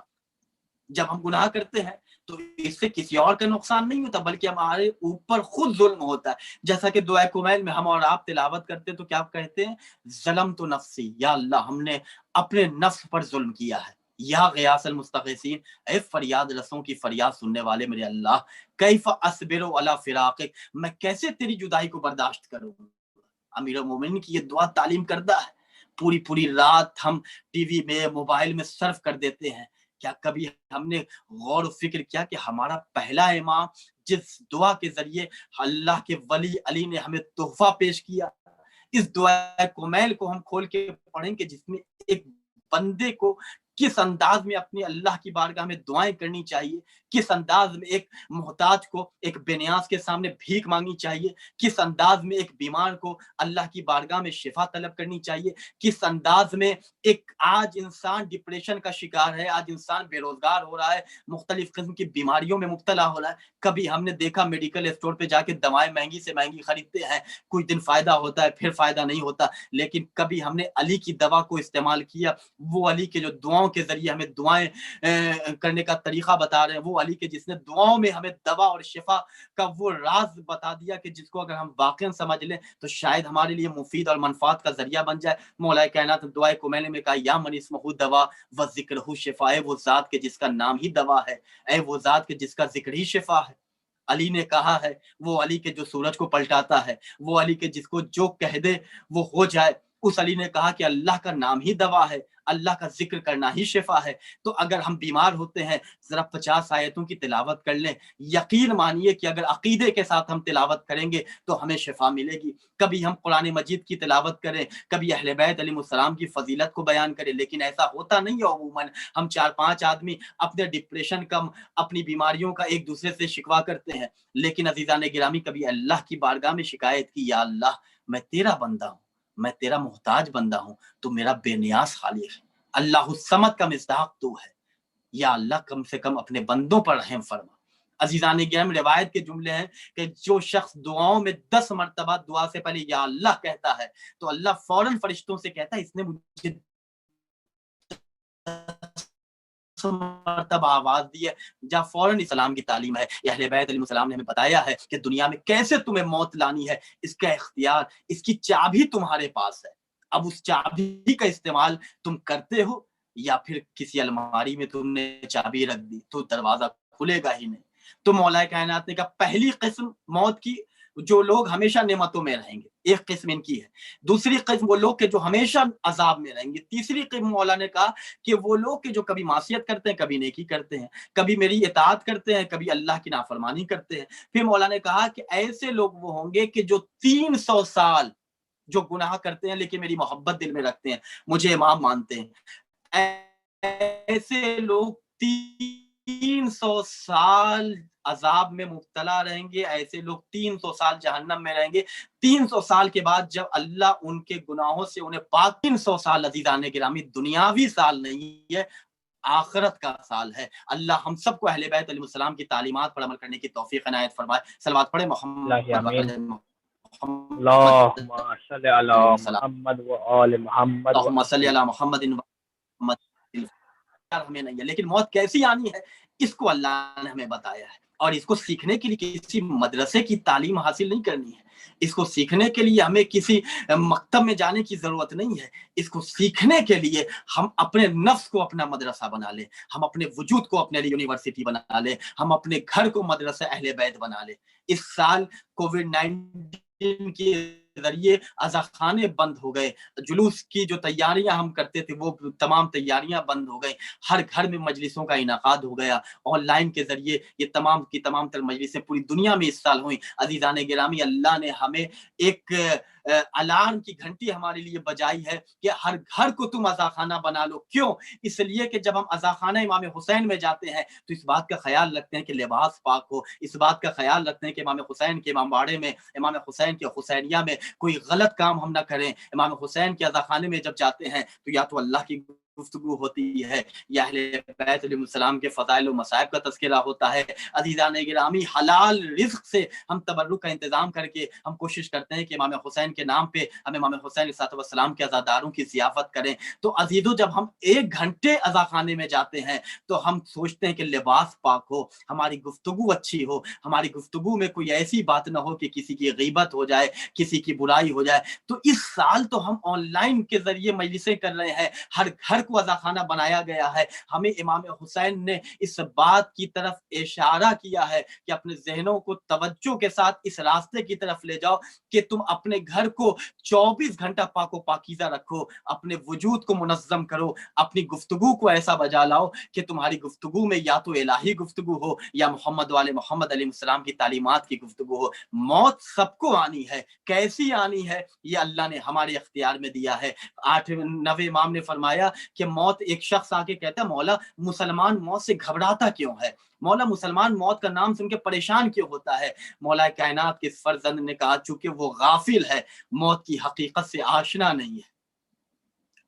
جب ہم گناہ کرتے ہیں تو اس سے کسی اور کا نقصان نہیں ہوتا بلکہ ہمارے اوپر خود ظلم ہوتا ہے. جیسا کہ دعائے کمیل میں ہم اور آپ تلاوت کرتے تو کیا کہتے ہیں؟ ظلمت نفسی، یا اللہ ہم نے اپنے نفس پر ظلم کیا ہے. یا غیاث المستغیثین، اے فریاد رسوں کی فریاد سننے والے میرے اللہ، کیف اصبر علی فراقک، میں کیسے تیری جدائی کو برداشت کروں. امیر المومنین کی یہ دعا تعلیم کردہ ہے. پوری پوری رات ہم ٹی وی میں، موبائل میں صرف کر دیتے ہیں. کیا کبھی ہم نے غور و فکر کیا کہ ہمارا پہلا امام جس دعا کے ذریعے اللہ کے ولی علی نے ہمیں تحفہ پیش کیا، اس دعا کمیل کو ہم کھول کے پڑھیں کہ جس میں ایک بندے کو کس انداز میں اپنی اللہ کی بارگاہ میں دعائیں کرنی چاہیے، کس انداز میں ایک محتاج کو، ایک بے نیاز کے سامنے بھیک مانگنی چاہیے، کس انداز میں ایک بیمار کو اللہ کی بارگاہ میں شفا طلب کرنی چاہیے، کس انداز میں ایک آج انسان ڈپریشن کا شکار ہے، آج انسان بے روزگار ہو رہا ہے، مختلف قسم کی بیماریوں میں مبتلا ہو رہا ہے. کبھی ہم نے دیکھا میڈیکل اسٹور پہ جا کے دوائیں مہنگی سے مہنگی خریدتے ہیں، کچھ دن فائدہ ہوتا ہے پھر فائدہ نہیں ہوتا. لیکن کبھی ہم نے علی کی دوا کو استعمال کیا، وہ علی کے جو دعاؤں کے ذریعے ہمیں دعائیں کرنے کا طریقہ بتا رہے ہیں، وہ علی کے جس نے دعاؤں میں ہمیں دوا اور شفا کا وہ راز بتا دیا کہ جس کو اگر ہم واقعا سمجھ لیں تو شاید ہمارے لیے مفید اور منفعت کا ذریعہ بن جائے. مولا کائنات دعائے کمیل میں کہا یا من اسمہ دوا و ذکرہ شفا، اے وہ ذات کے جس کا نام ہی دوا ہے، اے وہ ذات کے جس کا ذکر ہی شفا ہے. علی نے کہا ہے، وہ علی کے جو سورج کو پلٹاتا ہے، وہ علی کے جس کو جو کہہ دے وہ ہو جائے. اس علی نے کہا کہ اللہ کا نام ہی دوا ہے، اللہ کا ذکر کرنا ہی شفا ہے. تو اگر ہم بیمار ہوتے ہیں ذرا 50 آیتوں کی تلاوت کر لیں، یقین مانیے کہ اگر عقیدے کے ساتھ ہم تلاوت کریں گے تو ہمیں شفا ملے گی. کبھی ہم قرآن مجید کی تلاوت کریں، کبھی اہل بیت علیہ السلام کی فضیلت کو بیان کریں، لیکن ایسا ہوتا نہیں ہے. عموماً ہم 4-5 آدمی اپنے ڈپریشن کا، اپنی بیماریوں کا ایک دوسرے سے شکوا کرتے ہیں. لیکن عزیزان گرامی کبھی اللہ کی بارگاہ میں شکایت کی، یا اللہ میں تیرا بندہ ہوں، میں تیرا محتاج بندہ ہوں، تو میرا بے نیاز خالق ہے، اللہ الصمد کا مصداق تو ہے، یا اللہ کم سے کم اپنے بندوں پر رحم فرما. عزیزان گرامی روایت کے جملے ہیں کہ جو شخص دعاؤں میں 10 مرتبہ دعا سے پہلے یا اللہ کہتا ہے تو اللہ فوراً فرشتوں سے کہتا ہے اس نے مجھے مرتبہ آواز دی ہے، جہاں فوراً اسلام کی تعلیم ہے. اہل بیت علیہ السلام نے ہمیں بتایا ہے کہ دنیا میں کیسے تمہیں موت لانی ہے، اس کا اختیار، اس کی چابی تمہارے پاس ہے. اب اس چابی کا استعمال تم کرتے ہو یا پھر کسی الماری میں تم نے چابی رکھ دی تو دروازہ کھلے گا ہی نہیں. تو مولا کائنات نے کہا پہلی قسم موت کی، جو لوگ ہمیشہ نعمتوں میں رہیں گے، ایک قسم ان کی ہے. دوسری قسم وہ لوگ کہ جو ہمیشہ عذاب میں رہیں گے. تیسری قسم مولا نے کہا کہ وہ لوگ کہ جو کبھی معصیت کرتے ہیں، کبھی نیکی کرتے ہیں، کبھی میری اطاعت کرتے ہیں، کبھی اللہ کی نافرمانی کرتے ہیں. پھر مولا نے کہا کہ ایسے لوگ وہ ہوں گے کہ جو 300 سال جو گناہ کرتے ہیں لیکن میری محبت دل میں رکھتے ہیں، مجھے امام مانتے ہیں. ایسے لوگ 300 سال عذاب میں مبتلا رہیں گے، ایسے لوگ 300 سال جہنم میں رہیں گے. 300 سال کے بعد جب اللہ ان کے گناہوں سے انہیں پاک، 300 سال عزیزان گرامی دنیاوی سال نہیں ہے، آخرت کا سال ہے. اللہ ہم سب کو اہل بیت علیہ السلام کی تعلیمات پر عمل کرنے کی توفیق عنایت فرمائے. صلوات پڑھے اللہ آمین. محمد اللہم صلی علی محمد و آل محمد اللہم صلی علی محمد ہمیں نہیں ہے. لیکن موت کیسی آنی ہے اس کو اللہ نے ہمیں بتایا ہے، اور اس کو سیکھنے کے لیے کسی مدرسے کی تعلیم حاصل نہیں کرنی ہے. اس کو سیکھنے کے لیے ہمیں کسی مکتب میں جانے کی ضرورت نہیں ہے. اس کو سیکھنے کے لیے ہم اپنے نفس کو اپنا مدرسہ بنا لیں، ہم اپنے وجود کو اپنے لیے یونیورسٹی بنا لیں، ہم اپنے گھر کو مدرسہ اہل بیت بنا لیں. اس سال کووڈ-19 کے ذریعے عزاخانے بند ہو گئے، جلوس کی جو تیاریاں ہم کرتے تھے وہ تمام تیاریاں بند ہو گئی، ہر گھر میں مجلسوں کا انعقاد ہو گیا، آن لائن کے ذریعے یہ تمام کی تمام تر مجلسیں پوری دنیا میں اس سال ہوئیں. عزیزان گرامی اللہ نے ہمیں ایک الارم کی گھنٹی ہمارے لیے بجائی ہے کہ ہر گھر کو تم عزا خانہ بنا لو. کیوں؟ اس لیے کہ جب ہم عزا خانہ امام حسین میں جاتے ہیں تو اس بات کا خیال رکھتے ہیں کہ لباس پاک ہو، اس بات کا خیال رکھتے ہیں کہ امام حسین کے امام باڑے میں، امام حسین کے حسینیہ میں کوئی غلط کام ہم نہ کریں. امام حسین کے عزا خانے میں جب جاتے ہیں تو یا تو اللہ کی گفتگو ہوتی ہے یا اہل بیت علیہ السلام کے فضائل و مصائب کا تذکرہ ہوتا ہے. عزیزان گرامی، حلال رزق سے ہم تبرک کا انتظام کر کے ہم کوشش کرتے ہیں کہ امام حسین کے نام پہ ہم امام حسین علیہ السلام کے عزاداروں کی ضیافت کریں. تو عزیزو، جب ہم 1 گھنٹے عزا خانے میں جاتے ہیں تو ہم سوچتے ہیں کہ لباس پاک ہو، ہماری گفتگو اچھی ہو، ہماری گفتگو میں کوئی ایسی بات نہ ہو کہ کسی کی غیبت ہو جائے، کسی کی برائی ہو جائے. تو اس سال تو ہم آن لائن کے ذریعے مجلسیں کر رہے ہیں، ہر گھر کو عزا خانہ بنایا گیا ہے. ہمیں امام حسین نے اس بات کی طرف اشارہ کیا ہے کہ اپنے ذہنوں کو توجہ کے ساتھ اس راستے کی طرف لے جاؤ کہ تم اپنے گھر کو 24 گھنٹہ پاک و پاکیزہ رکھو، اپنے وجود کو منظم کرو، اپنی گفتگو کو ایسا بجا لاؤ کہ تمہاری گفتگو میں یا تو الہی گفتگو ہو یا محمد والے محمد علیہ السلام کی تعلیمات کی گفتگو ہو. موت سب کو آنی ہے، کیسی آنی ہے یہ اللہ نے ہمارے اختیار میں دیا ہے. 9 امام نے فرمایا کہ موت، ایک شخص آ کے کہتا ہے مولا مسلمان موت سے گھبراتا کیوں ہے، مولا مسلمان موت کا نام سن کے پریشان کیوں ہوتا ہے؟ مولا کائنات کے فرزند نے کہا چونکہ وہ غافل ہے، موت کی حقیقت سے آشنا نہیں ہے،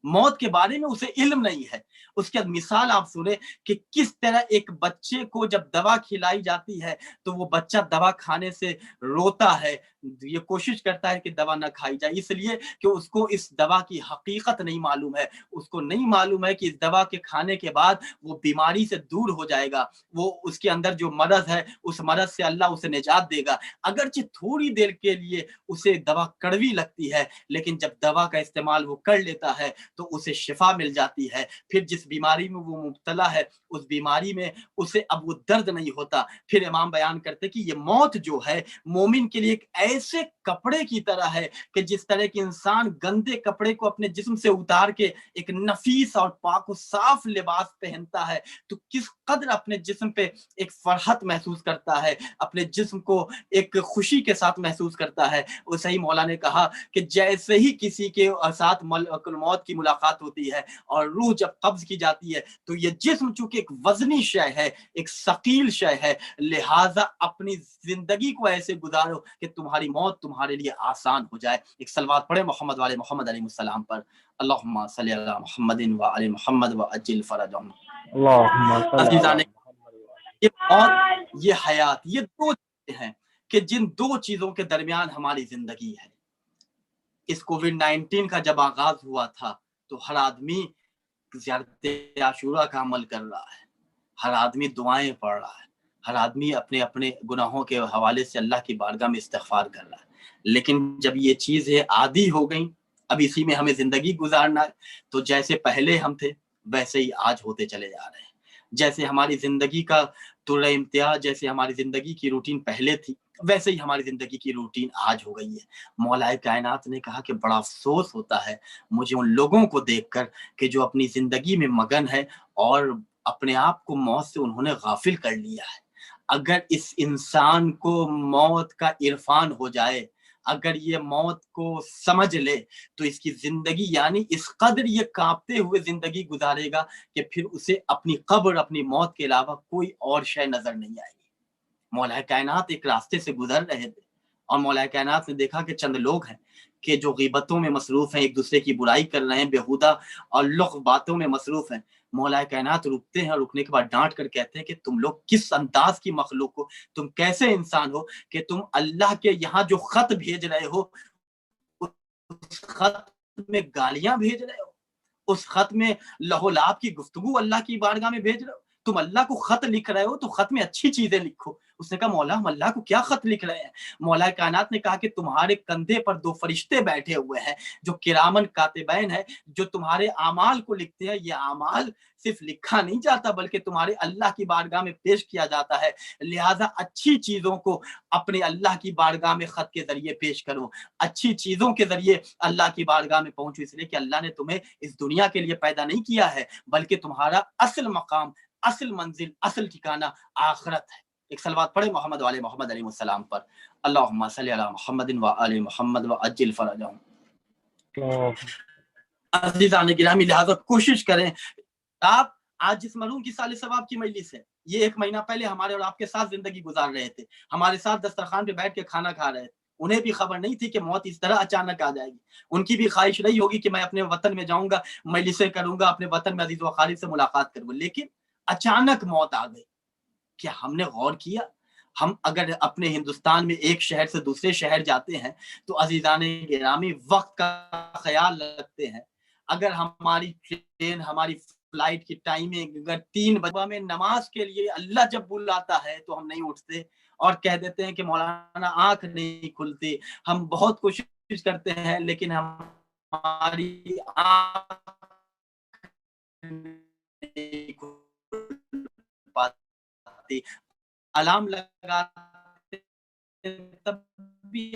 موت کے بارے میں اسے علم نہیں ہے. اس کی مثال آپ سنیں کہ کس طرح ایک بچے کو جب دوا کھلائی جاتی ہے تو وہ بچہ دوا کھانے سے روتا ہے، یہ کوشش کرتا ہے کہ دوا نہ کھائی جائے، اس لیے کہ اس کو اس دوا کی حقیقت نہیں معلوم ہے. اس کو نہیں معلوم ہے کہ اس دوا کے کھانے کے بعد وہ بیماری سے دور ہو جائے گا، وہ اس کے اندر جو مرض ہے اس مرض سے اللہ اسے نجات دے گا. اگرچہ تھوڑی دیر کے لیے اسے دوا کڑوی لگتی ہے، لیکن جب دوا کا استعمال وہ کر لیتا ہے تو اسے شفا مل جاتی ہے. پھر جس بیماری میں وہ مبتلا ہے اس بیماری میں اسے اب وہ درد نہیں ہوتا. پھر امام بیان کرتے کہ یہ موت جو ہے مومن کے لیے ایک ایسے کپڑے کی طرح ہے کہ جس طرح کہ انسان گندے کپڑے کو اپنے جسم سے اتار کے ایک نفیس اور پاک و صاف لباس پہنتا ہے تو کس قدر اپنے جسم پہ ایک فرحت محسوس کرتا ہے، اپنے جسم کو ایک خوشی کے ساتھ محسوس کرتا ہے. ویسے ہی مولا نے کہا کہ جیسے ہی کسی کے ساتھ ملک الموت کی ملاقات ہوتی ہے اور روح جب قبض کی جاتی ہے تو یہ جسم چونکہ ایک وزنی شے ہے، ایک ثقیل شے ہے، لہٰذا اپنی زندگی کو ایسے گزارو کہ تمہاری موت تمہارے لیے آسان ہو جائے. ایک صلوات پڑھے محمد والے محمد علیہ السلام پر. اللہم صلی علی محمد وعلی محمد وعجل فرجہم. اللہم صل علی عزیزان، محمد. یہ موت، یہ حیات، یہ 2 چیزیں ہیں کہ جن 2 چیزوں کے درمیان ہماری زندگی ہے. اس کووڈ 19 کا جب آغاز ہوا تھا تو ہر آدمی زیارت عاشورہ کا عمل کر رہا ہے، ہر آدمی دعائیں پڑھ رہا ہے، ہر آدمی اپنے اپنے گناہوں کے حوالے سے اللہ کی بارگاہ میں استغفار کر رہا ہے. لیکن جب یہ چیزیں عادی ہو گئیں، اب اسی میں ہمیں زندگی گزارنا ہے، تو جیسے پہلے ہم تھے ویسے ہی آج ہوتے چلے جا رہے ہیں. جیسے ہماری زندگی کا طور امتیاز، جیسے ہماری زندگی کی روٹین پہلے تھی ویسے ہی ہماری زندگی کی روٹین آج ہو گئی ہے. مولا کائنات نے کہا کہ بڑا افسوس ہوتا ہے مجھے ان لوگوں کو دیکھ کر کہ جو اپنی زندگی میں مگن ہے اور اپنے آپ کو موت سے انہوں نے غافل کر لیا ہے. اگر اس انسان کو موت کا عرفان ہو جائے، اگر یہ موت کو سمجھ لے تو اس کی زندگی یعنی اس قدر یہ کانپتے ہوئے زندگی گزارے گا کہ پھر اسے اپنی قبر، اپنی موت کے علاوہ کوئی اور شے نظر نہیں آئے گی. مولا کائنات ایک راستے سے گزر رہے تھے اور مولا کائنات نے دیکھا کہ چند لوگ ہیں کہ جو غیبتوں میں مصروف ہیں، ایک دوسرے کی برائی کر رہے ہیں، بیہودہ اور لغو باتوں میں مصروف ہیں. مولا کائنات رکتے ہیں اور رکنے کے بعد ڈانٹ کر کہتے ہیں کہ تم لوگ کس انداز کی مخلوق ہو، تم کیسے انسان ہو کہ تم اللہ کے یہاں جو خط بھیج رہے ہو اس خط میں گالیاں بھیج رہے ہو، اس خط میں لہو لعب کی گفتگو اللہ کی بارگاہ میں بھیج رہے ہو. تم اللہ کو خط لکھ رہے ہو تو خط میں اچھی چیزیں لکھو. اس نے کہا مولا ہم اللہ کو کیا خط لکھ رہے ہیں؟ مولا کائنات نے کہا کہ تمہارے کندھے پر 2 فرشتے بیٹھے ہوئے ہیں جو کرامن کاتبین ہیں، جو تمہارے اعمال کو لکھتے ہیں. یہ اعمال صرف لکھا نہیں جاتا بلکہ تمہارے اللہ کی بارگاہ میں پیش کیا جاتا ہے. لہٰذا اچھی چیزوں کو اپنے اللہ کی بارگاہ میں خط کے ذریعے پیش کرو، اچھی چیزوں کے ذریعے اللہ کی بارگاہ میں پہنچو، اس لیے کہ اللہ نے تمہیں اس دنیا کے لیے پیدا نہیں کیا ہے بلکہ تمہارا اصل مقام، اصل منزل، اصل ٹھکانہ آخرت ہے. ایک صلوات پڑھے محمد والے محمد علیہ السلام پر. اللہم صلی علی محمد و آل محمد و عجل فرجہم. عزیزان گرامی لہذا کوشش کریں. آپ آج جس مرحوم کی سال ثواب کی مجلس ہے، یہ 1 مہینہ پہلے ہمارے اور آپ کے ساتھ زندگی گزار رہے تھے، ہمارے ساتھ دسترخوان پہ بیٹھ کے کھانا کھا رہے تھے. انہیں بھی خبر نہیں تھی کہ موت اس طرح اچانک آ جائے گی. ان کی بھی خواہش نہیں ہوگی کہ میں اپنے وطن میں جاؤں گا، مجلسیں کروں گا، اپنے وطن میں عزیز و اقارب سے ملاقات کروں گا. لیکن اچانک موت آ گئی. کیا ہم نے غور کیا؟ ہم اگر اپنے ہندوستان میں ایک شہر سے دوسرے شہر جاتے ہیں تو عزیزان گرامی وقت کا خیال رکھتے ہیں. اگر ہماری ٹرین، ہماری فلائٹ کی ٹائمنگ اگر 3 بجے میں نماز کے لیے اللہ جب بلاتا ہے تو ہم نہیں اٹھتے اور کہہ دیتے ہیں کہ مولانا آنکھ نہیں کھلتی. ہم بہت کوشش کرتے ہیں لیکن ہماری آنکھ نہیں کھل پاتی. الارم لگاتے تب بھی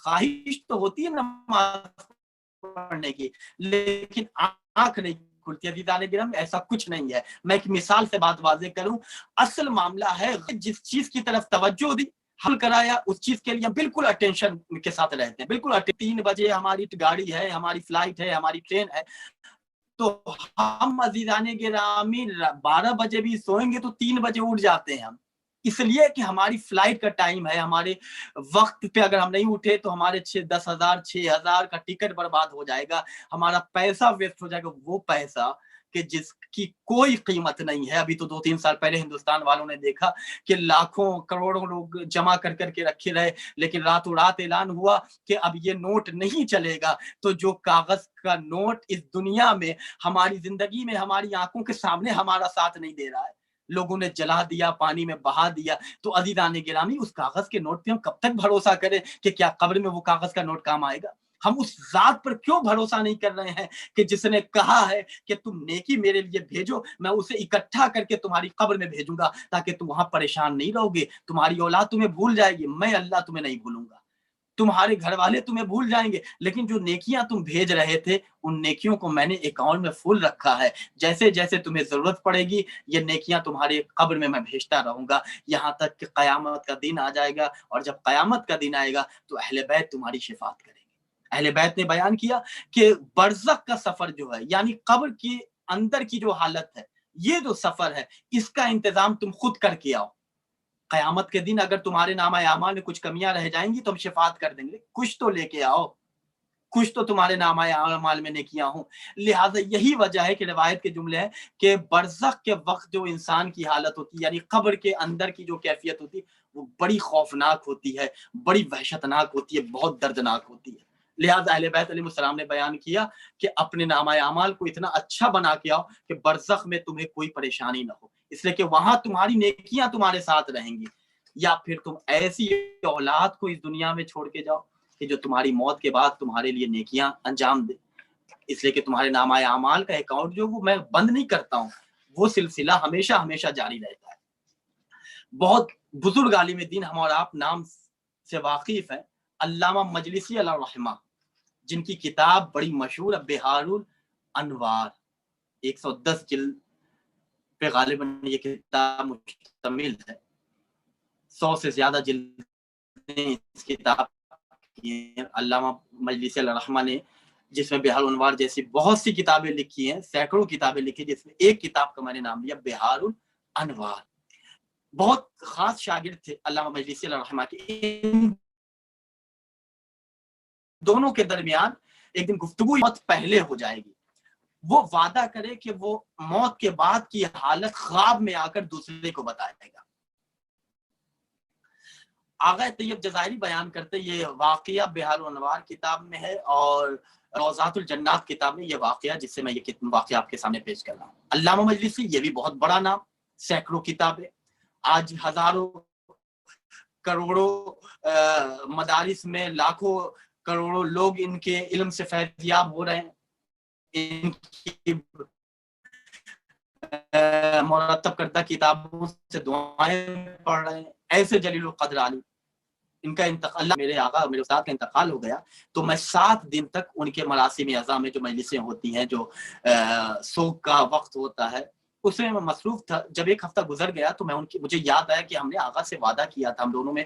خواہش تو ہوتی ہے نماز پڑھنے کی، لیکن آنکھ نہیں کھلتی. عزیزان گرامی ایسا کچھ نہیں ہے. میں ایک مثال سے بات واضح کروں. اصل معاملہ ہے جس چیز کی طرف توجہ دی، حل کرایا، اس چیز کے لیے بالکل اٹینشن کے ساتھ رہتے ہیں. بالکل 3 بجے ہماری گاڑی ہے، ہماری فلائٹ ہے، ہماری ٹرین ہے، تو ہم عزیزان گرامی 12 بجے بھی سوئیں گے تو 3 بجے اٹھ جاتے ہیں ہم، اس لیے کہ ہماری فلائٹ کا ٹائم ہے. ہمارے وقت پہ اگر ہم نہیں اٹھے تو ہمارے 10,000 6,000 کا ٹکٹ برباد ہو جائے گا، ہمارا پیسہ ویسٹ ہو جائے گا. وہ پیسہ کہ جس کی کوئی قیمت نہیں ہے. ابھی تو 2-3 سال پہلے ہندوستان والوں نے دیکھا کہ لاکھوں کروڑوں لوگ جمع کر کے رکھے رہے، لیکن راتوں رات اعلان ہوا کہ اب یہ نوٹ نہیں چلے گا. تو جو کاغذ کا نوٹ اس دنیا میں ہماری زندگی میں ہماری آنکھوں کے سامنے ہمارا ساتھ نہیں دے رہا ہے، لوگوں نے جلا دیا، پانی میں بہا دیا. تو عزیزان گرامی اس کاغذ کے نوٹ پہ ہم کب تک بھروسہ کریں کہ کیا قبر میں وہ کاغذ کا نوٹ کام آئے گا؟ ہم اس ذات پر کیوں بھروسہ نہیں کر رہے ہیں کہ جس نے کہا ہے کہ تم نیکی میرے لیے بھیجو، میں اسے اکٹھا کر کے تمہاری قبر میں بھیجوں گا تاکہ تم وہاں پریشان نہیں رہو گے. تمہاری اولاد تمہیں بھول جائے گی، میں اللہ تمہیں نہیں بھولوں گا. تمہارے گھر والے تمہیں بھول جائیں گے، لیکن جو نیکیاں تم بھیج رہے تھے ان نیکیوں کو میں نے اکاؤنٹ میں فل رکھا ہے. جیسے جیسے تمہیں ضرورت پڑے گی یہ نیکیاں تمہارے قبر میں بھیجتا رہوں گا، یہاں تک کہ قیامت کا دن آ جائے گا. اور جب قیامت کا دن آئے گا تو اہل بیت تمہاری شفاعت کریں گے. اہل بیت نے بیان کیا کہ برزخ کا سفر جو ہے، یعنی قبر کے اندر کی جو حالت ہے، یہ جو سفر ہے اس کا انتظام تم خود کر کے آؤ. قیامت کے دن اگر تمہارے نامہ اعمال میں کچھ کمیاں رہ جائیں گی تو ہم شفاعت کر دیں گے. کچھ تو لے کے آؤ، کچھ تو تمہارے نامہ اعمال میں نیکیاں ہوں. لہٰذا یہی وجہ ہے کہ روایت کے جملے ہیں کہ برزخ کے وقت جو انسان کی حالت ہوتی ہے، یعنی قبر کے اندر کی جو کیفیت ہوتی ہے، وہ بڑی خوفناک ہوتی ہے، بڑی وحشتناک ہوتی ہے، بہت دردناک ہوتی ہے. لہٰذا اہل بیت علیہ السلام نے بیان کیا کہ اپنے نامہ اعمال کو اتنا اچھا بنا کے آؤ کہ برزخ میں تمہیں کوئی پریشانی نہ ہو، اس لیے کہ وہاں تمہاری نیکیاں تمہارے ساتھ رہیں گی. یا پھر تم ایسی اولاد کو اس دنیا میں چھوڑ کے جاؤ کہ جو تمہاری موت کے بعد تمہارے لیے نیکیاں انجام دے، اس لیے کہ تمہارے نامہ اعمال کا اکاؤنٹ جو وہ میں بند نہیں کرتا ہوں، وہ سلسلہ ہمیشہ ہمیشہ جاری رہتا ہے. بہت بزرگ عالم دین ہم اور آپ نام سے واقف ہیں، علامہ مجلسی علیہ الرحمہ، جن کی کتاب بڑی مشہور ہے بہار الانوار، 110 جلد پہ غالباً یہ کتاب مشتمل ہے. 100 سے زیادہ جلدیں اس کتاب کی ہیں علامہ مجلسی علیہ الرحمہ نے، جس میں بہار الانوار جیسی بہت سی کتابیں لکھی ہیں، سینکڑوں کتابیں لکھی، جس میں ایک کتاب کا میں نے نام لیا بہار الانوار. بہت خاص شاگرد تھے علامہ مجلسی علیہ الرحمہ کے. ان دونوں کے درمیان ایک دن گفتگو موت پہلے ہو جائے گی. وہ وعدہ کرے کہ وہ موت کے بعد کی حالت خواب میں آ کر دوسرے کو بتائے گا. آغا طیب جزائری بیان کرتے یہ واقعہ بہار الانوار کتاب میں ہے، اور روضات الجنات کتاب میں یہ واقعہ جس سے میں یہ واقعہ آپ کے سامنے پیش کر رہا ہوں. علامہ مجلسی یہ بھی بہت بڑا نام، سینکڑوں کتابیں، آج ہزاروں کروڑوں مدارس میں لاکھوں کروڑوں لوگ ان کے علم سے فیض یاب ہو رہے ہیں، ان کی مرتب کردہ کتابوں سے دعائیں پڑھ رہے ہیں. ایسے جلیل القدر عالم، ان کا انتقال، میرے آقا میرے استاد کا انتقال ہو گیا تو میں 7 دن تک ان کے مراسم اعزاء میں جو مجلسیں ہوتی ہیں، جو سوگ کا وقت ہوتا ہے، اس میں مصروف تھا. جب ایک ہفتہ گزر گیا تو مجھے یاد آیا کہ ہم نے آغا سے وعدہ کیا تھا, ہم دونوں میں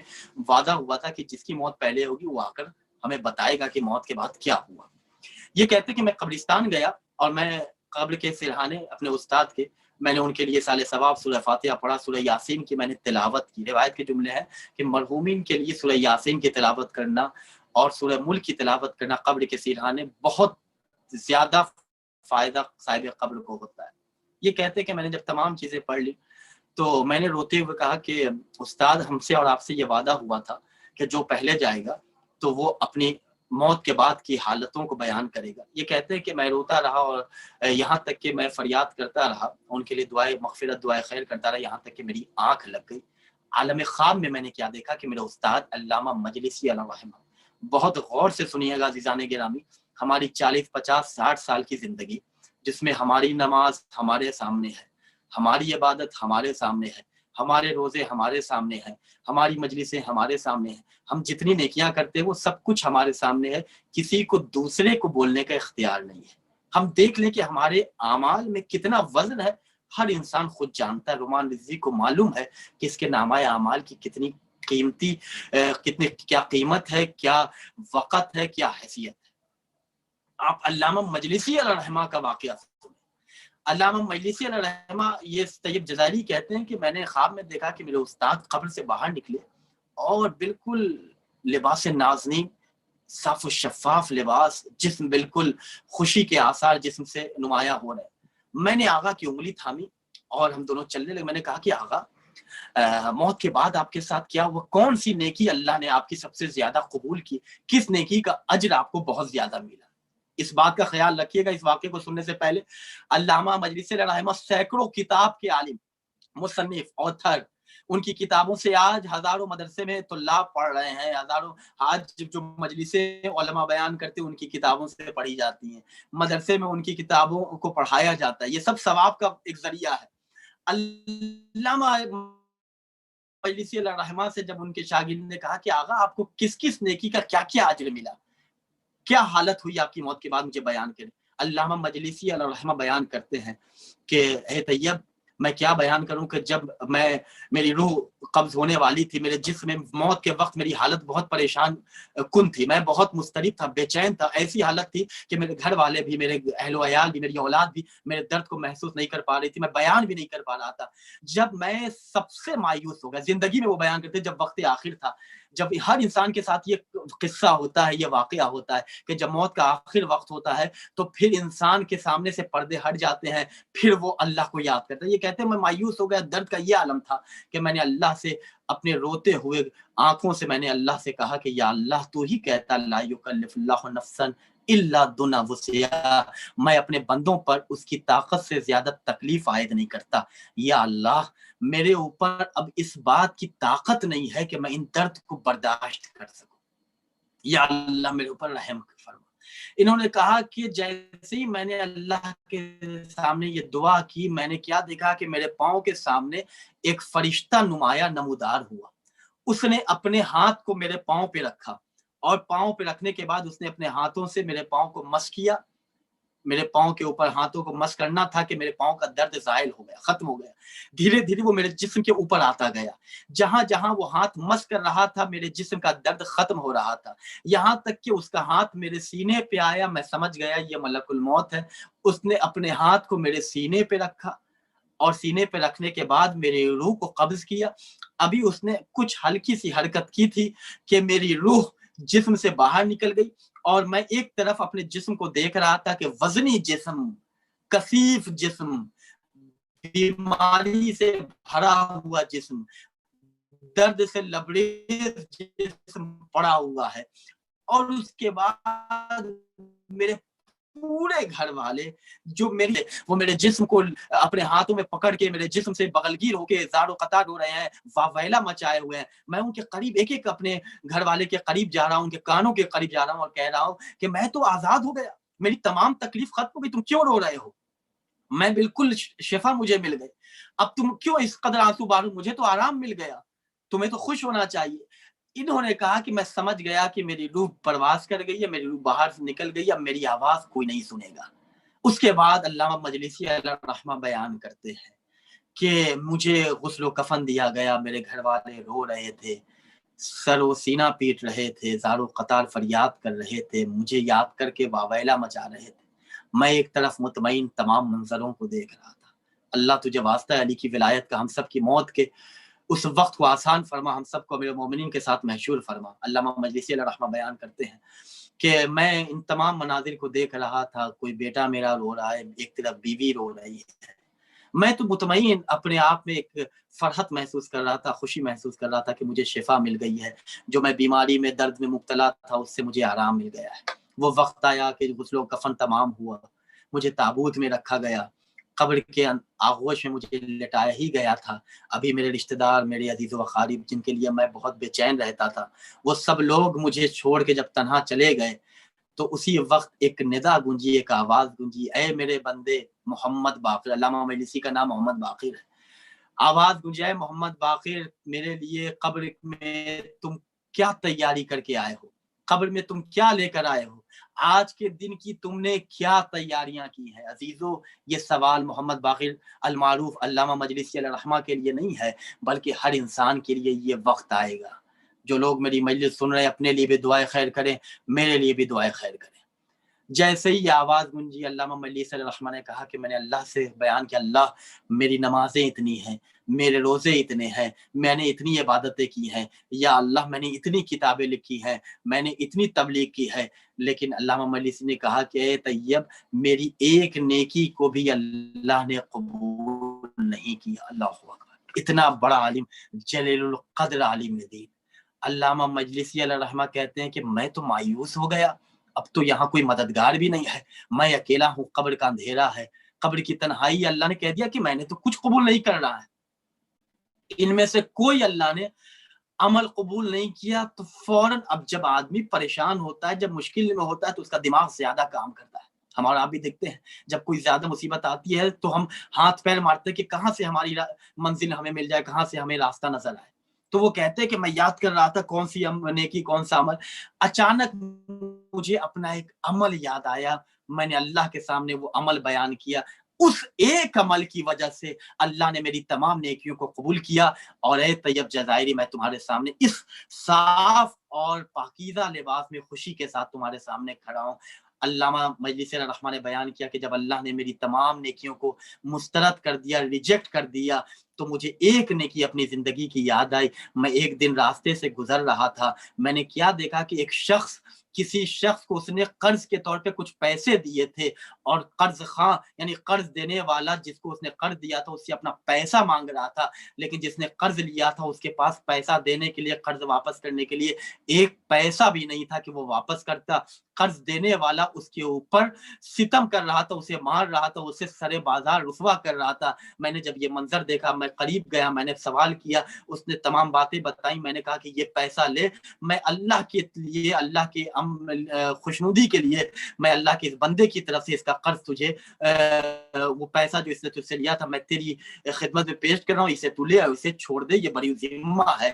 وعدہ ہوا تھا کہ جس کی موت پہلے ہوگی وہ آ کر ہمیں بتائے گا کہ موت کے بعد کیا ہوا. یہ کہتے کہ میں قبرستان گیا اور میں قبر کے سرہانے اپنے استاد کے, میں نے ان کے لیے سال ثواب سورہ فاتحہ پڑھا, سورہ یاسین کی میں نے تلاوت کی. روایت کے جملے ہیں کہ مرحومین کے لیے سورہ یاسین کی تلاوت کرنا اور سورہ ملک کی تلاوت کرنا قبر کے سرہانے بہت زیادہ فائدہ صاحب قبر کو ہوتا ہے. یہ کہتے کہ میں نے جب تمام چیزیں پڑھ لی تو میں نے روتے ہوئے کہا کہ استاد, ہم سے اور آپ سے یہ وعدہ ہوا تھا کہ جو پہلے جائے گا تو وہ اپنی موت کے بعد کی حالتوں کو بیان کرے گا. یہ کہتے ہیں کہ میں روتا رہا اور یہاں تک کہ میں فریاد کرتا رہا, ان کے لیے دعائے مغفرت دعائے خیر کرتا رہا, یہاں تک کہ میری آنکھ لگ گئی. عالم خواب میں نے کیا دیکھا کہ میرے استاد علامہ مجلسی علیہ رحمہ, بہت غور سے سنیے گا عزیزان گرامی, ہماری 40 50 60 سال کی زندگی جس میں ہماری نماز ہمارے سامنے ہے, ہماری عبادت ہمارے سامنے ہے, ہمارے روزے ہمارے سامنے ہیں, ہماری مجلسیں ہمارے سامنے ہیں, ہم جتنی نیکیاں کرتے ہیں وہ سب کچھ ہمارے سامنے ہے, کسی کو دوسرے کو بولنے کا اختیار نہیں ہے. ہم دیکھ لیں کہ ہمارے اعمال میں کتنا وزن ہے, ہر انسان خود جانتا ہے, رمان رضوی کو معلوم ہے کہ اس کے نامہ اعمال کی کتنی قیمتی کیا قیمت ہے, کیا وقت ہے, کیا حیثیت ہے. آپ علامہ مجلسی علیہ رحمہ کا واقعہ سنیں. علامہ مجلسی علیہ رحمہ, یہ طیب جزائری کہتے ہیں کہ میں نے خواب میں دیکھا کہ میرے استاد قبر سے باہر نکلے اور بالکل لباس نازنین, صاف و شفاف لباس, جسم بالکل خوشی کے آثار جسم سے نمایاں ہو رہے. میں نے آغا کی انگلی تھامی اور ہم دونوں چلنے لگے. میں نے کہا کہ آغا, موت کے بعد آپ کے ساتھ کیا ہوا, کون سی نیکی اللہ نے آپ کی سب سے زیادہ قبول کی, کس نیکی کا اجر آپ کو بہت زیادہ ملا. اس بات کا خیال رکھیے گا, اس واقعے کو سننے سے پہلے علامہ مجلسی علیہ رحمہ سینکڑوں کتاب کے عالم, مصنف, آتھر, ان کی کتابوں سے آج ہزاروں مدرسے میں طلاب پڑھ رہے ہیں, ہزاروں آج جو مجلسیں علماء بیان کرتے ہیں ان کی کتابوں سے پڑھی جاتی ہیں, مدرسے میں ان کی کتابوں کو پڑھایا جاتا ہے. یہ سب ثواب کا ایک ذریعہ ہے. علامہ مجلسی علیہ رحمہ سے جب ان کے شاگرد نے کہا کہ آغا آپ کو کس کس نیکی کا کیا کیا اجر ملا, کیا حالت ہوئی آپ کی موت کے بعد, مجھے بیان کریں. علامہ مجلسی علیہ رحمہ بیان کرتے ہیں کہ اے طیب, میں کیا بیان کروں کہ جب میری روح قبض ہونے والی تھی, میرے جسم میں موت کے وقت میری حالت بہت پریشان کن تھی, میں بہت مضطرب تھا, بے چین تھا. ایسی حالت تھی کہ میرے گھر والے بھی, میرے اہل و عیال بھی, میری اولاد بھی میرے درد کو محسوس نہیں کر پا رہی تھی, میں بیان بھی نہیں کر پا رہا تھا. جب میں سب سے مایوس ہو گیا زندگی میں, وہ بیان کرتے جب وقت آخر تھا, جب ہر انسان کے ساتھ یہ قصہ ہوتا ہے, یہ واقعہ ہوتا ہے کہ جب موت کا آخر وقت ہوتا ہے تو پھر انسان کے سامنے سے پردے ہٹ جاتے ہیں, پھر وہ اللہ کو یاد کرتا ہے. یہ کہتے ہیں میں مایوس ہو گیا, درد کا یہ عالم تھا کہ میں نے اللہ سے اپنے روتے ہوئے آنکھوں سے میں نے اللہ سے کہا کہ یا اللہ, تو ہی کہتا لا یکلف اللہ نفسا الا دون وسعها, میں اپنے بندوں پر اس کی طاقت سے زیادہ تکلیف عائد نہیں کرتا. یا اللہ, میرے اوپر اب اس بات کی طاقت نہیں ہے کہ میں ان درد کو برداشت کر سکوں, یا اللہ میرے اوپر رحم فرما. انہوں نے کہا کہ جیسے ہی میں نے اللہ کے سامنے یہ دعا کی, میں نے کیا دیکھا کہ میرے پاؤں کے سامنے ایک فرشتہ نمایاں نمودار ہوا. اس نے اپنے ہاتھ کو میرے پاؤں پہ رکھا اور پاؤں پہ رکھنے کے بعد اس نے اپنے ہاتھوں سے میرے پاؤں کو مس کیا. میرے پاؤں کے اوپر ہاتھوں کو مس کرنا تھا کہ میرے پاؤں کا درد زائل ہو گیا, ختم ہو گیا. دھیرے دھیرے وہ میرے جسم کے اوپر آتا گیا, جہاں جہاں وہ ہاتھ مس کر رہا تھا میرے جسم کا درد ختم ہو رہا تھا, یہاں تک کہ اس کا ہاتھ میرے سینے پہ آیا. میں سمجھ گیا یہ ملک الموت ہے. اس نے اپنے ہاتھ کو میرے سینے پہ رکھا اور سینے پہ رکھنے کے بعد میری روح کو قبض کیا. ابھی اس نے کچھ ہلکی سی حرکت کی تھی کہ میری روح جسم سے باہر نکل گئی اور میں ایک طرف اپنے جسم کو دیکھ رہا تھا کہ وزنی جسم, کثیف جسم, بیماری سے بھرا ہوا جسم, درد سے لبریز جسم پڑا ہوا ہے. اور اس کے بعد میرے پورے گھر والے جو وہ میرے جسم کو اپنے ہاتھوں میں پکڑ کے میرے جسم سے بغلگیر ہو کے زار و قطار ہو رہے ہیں, واویلا مچائے ہوئے ہیں. میں ان کے قریب ایک ایک اپنے گھر والے کے قریب جا رہا ہوں, ان کے کانوں کے قریب جا رہا ہوں اور کہہ رہا ہوں کہ میں تو آزاد ہو گیا, میری تمام تکلیف ختم ہو گئی, تم کیوں رو رہے ہو, میں بالکل شفا مجھے مل گئی, اب تم کیوں اس قدر آنسو بارو, مجھے تو آرام مل گیا, تمہیں تو خوش ہونا چاہیے. انہوں نے کہا کہ میں سمجھ گیا کہ میری روح پرواز کر گئی ہے, میری روح باہر سے نکل گئی, اب میری آواز کوئی نہیں سنے گا. اس کے بعد علامہ مجلسی علیہ الرحمہ بیان کرتے ہیں کہ مجھے غسل و کفن دیا گیا، میرے گھر والے رو رہے تھے، سر و سینہ پیٹ رہے تھے، زار و قطار فریاد کر رہے تھے، مجھے یاد کر کے واویلا مچا رہے تھے، میں ایک طرف مطمئن تمام منظروں کو دیکھ رہا تھا۔ اللہ تجھے واسطہ علی کی ولایت کا ہم سب کی موت کے اس وقت کو آسان فرما، ہم سب کو امیر المومنین کے ساتھ محشور فرما۔ علامہ مجلسی علیہ الرحمہ بیان کرتے ہیں کہ میں ان تمام مناظر کو دیکھ رہا تھا، کوئی بیٹا میرا رو رہا ہے، ایک طرف بیوی رو رہی ہے، میں تو مطمئن اپنے آپ میں ایک فرحت محسوس کر رہا تھا، خوشی محسوس کر رہا تھا کہ مجھے شفا مل گئی ہے، جو میں بیماری میں درد میں مبتلا تھا اس سے مجھے آرام مل گیا ہے۔ وہ وقت آیا کہ غسل و کفن تمام ہوا، مجھے تابوت میں رکھا گیا، قبر کے آغوش میں مجھے لٹایا ہی گیا تھا۔ ابھی میرے رشتہ دار، میرے عزیز و اقارب جن کے لیے میں بہت بے چین رہتا تھا، وہ سب لوگ مجھے چھوڑ کے جب تنہا چلے گئے تو اسی وقت ایک ندا گونجی، ایک آواز گونجی، اے میرے بندے محمد باقر، علامہ مجلسی کا نام محمد باقر ہے، آواز گونجی، اے محمد باقر، میرے لیے قبر میں تم کیا تیاری کر کے آئے ہو، قبر میں تم کیا لے کر آئے ہو، آج کے دن کی تم نے کیا تیاریاں کی ہیں؟ عزیزو، یہ سوال محمد باقر المعروف علامہ مجلسی علیہ الرحمہ کے لیے نہیں ہے، بلکہ ہر انسان کے لیے یہ وقت آئے گا۔ جو لوگ میری مجلس سن رہے ہیں اپنے لیے بھی دعائیں خیر کریں، میرے لیے بھی دعائیں خیر کریں۔ جیسے ہی آواز گونجی، علامہ مجلسی علیہ الرحمہ نے کہا کہ میں نے اللہ سے بیان کیا، اللہ میری نمازیں اتنی ہیں، میرے روزے اتنے ہیں، میں نے اتنی عبادتیں کی ہیں، یا اللہ میں نے اتنی کتابیں لکھی ہیں، میں نے اتنی تبلیغ کی ہے، لیکن علامہ مجلسی نے کہا کہ اے طیب، میری ایک نیکی کو بھی اللہ نے قبول نہیں کیا۔ اللہ اکبر، اتنا بڑا عالم، جلیل القدر عالم دین علامہ مجلسی علیہ الرحمہ کہتے ہیں کہ میں تو مایوس ہو گیا، اب تو یہاں کوئی مددگار بھی نہیں ہے، میں اکیلا ہوں، قبر کا اندھیرا ہے، قبر کی تنہائی، اللہ نے کہہ دیا کہ میں نے تو کچھ قبول نہیں کر رہا ہے، ان میں سے کوئی اللہ نے عمل قبول نہیں کیا۔ تو فوراً اب جب آدمی پریشان ہوتا ہے، جب مشکل میں ہوتا ہے تو اس کا دماغ زیادہ کام کرتا ہے۔ ہمارا آپ بھی دیکھتے ہیں جب کوئی زیادہ مصیبت آتی ہے تو ہم ہاتھ پیر مارتے ہیں کہ کہاں سے ہماری منزل ہمیں مل جائے، کہاں سے ہمیں راستہ نظر آئے۔ تو وہ کہتے ہیں کہ میں یاد کر رہا تھا کون سی نیکی، کون سا عمل، اچانک مجھے اپنا ایک عمل یاد آیا، میں نے اللہ کے سامنے وہ عمل بیان کیا، اس ایک عمل کی وجہ سے اللہ نے میری تمام نیکیوں کو قبول کیا، اور اے طیب جزائری، میں تمہارے سامنے اس صاف اور پاکیزہ لباس میں خوشی کے ساتھ تمہارے سامنے کھڑا ہوں۔ علامہ مجلسی علیہ الرحمہ نے بیان کیا کہ جب اللہ نے میری تمام نیکیوں کو مسترد کر دیا، ریجیکٹ کر دیا، تو مجھے ایک نیکی اپنی زندگی کی یاد آئی۔ میں ایک دن راستے سے گزر رہا تھا، میں نے کیا دیکھا کہ ایک شخص، کسی شخص کو اس نے قرض کے طور پہ کچھ پیسے دیے تھے، اور قرض خواہ یعنی قرض دینے والا جس کو اس نے قرض دیا تھا اس سے اپنا پیسہ مانگ رہا تھا، لیکن جس نے قرض لیا تھا اس کے پاس پیسہ دینے کے لیے، قرض واپس کرنے کے لیے ایک پیسہ بھی نہیں تھا کہ وہ واپس کرتا۔ قرض دینے والا اس کے اوپر ستم کر رہا تھا، اسے مار رہا تھا، اسے سرے بازار رسوا کر رہا تھا۔ میں نے جب یہ منظر دیکھا، میں قریب گیا، میں نے سوال کیا، اس نے تمام باتیں بتائیں۔ میں نے کہا کہ یہ پیسہ لے، میں اللہ کے لیے، اللہ کے خوشنودی کے لیے، میں اللہ کے اس بندے کی طرف سے اس کا قرض تجھے، وہ پیسہ جو اس نے تجھ سے لیا تھا، میں تیری خدمت میں پیش کر رہا ہوں، اسے تو لے اور اسے چھوڑ دے، یہ بڑی ذمہ ہے۔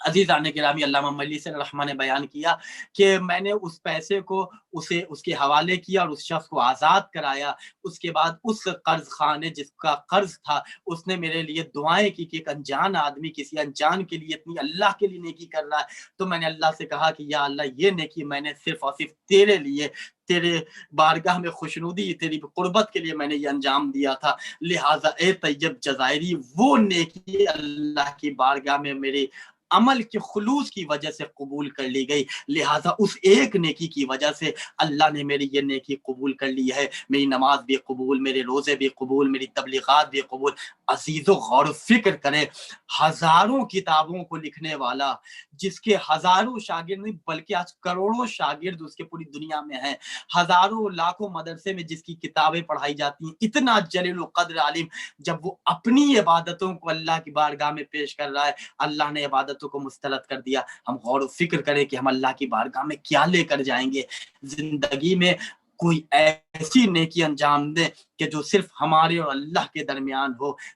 عزیزان گرامی، علامہ مجلسی علیہ الرحمہ نے بیان کیا کہ میں نے اس پیسے کو اس کے حوالے کیا اور اس شخص کو آزاد کرایا۔ اس کے بعد اس قرض خواہ نے، جس کا قرض تھا، اس نے میرے لیے دعائیں کی کہ ایک انجان آدمی کسی انجان کے لیے اتنی اللہ کے لیے نیکی کر رہا ہے۔ تو میں نے اللہ سے کہا کہ یا اللہ، یہ نیکی میں نے صرف اور صرف تیرے لیے، تیرے بارگاہ میں خوشنودی، تیری قربت کے لیے میں نے یہ انجام دیا تھا، لہٰذا اے طیب جزائری، وہ نیکی اللہ کی بارگاہ میں میرے عمل کے خلوص کی وجہ سے قبول کر لی گئی، لہٰذا اس ایک نیکی کی وجہ سے اللہ نے میری یہ نیکی قبول کر لی ہے۔ میری نماز بھی قبول، میرے روزے بھی قبول، میری تبلیغات بھی قبول۔ عزیزو، غور و فکر کریں، ہزاروں کتابوں کو لکھنے والا، جس کے ہزاروں شاگرد نہیں بلکہ آج کروڑوں شاگرد اس کے پوری دنیا میں ہیں، ہزاروں لاکھوں مدرسے میں جس کی کتابیں پڑھائی جاتی ہیں، اتنا جلیل القدر عالم، جب وہ اپنی عبادتوں کو اللہ کی بارگاہ میں پیش کر رہا ہے، اللہ نے عبادتوں کو مسترد کر دیا۔ ہم غور و فکر کریں کہ ہم اللہ کی بارگاہ میں کیا لے کر جائیں گے۔ زندگی میں کوئی ایسی نیکی انجام دیں کہ جو صرف ہمارے اور اللہ کے درمیان ہو،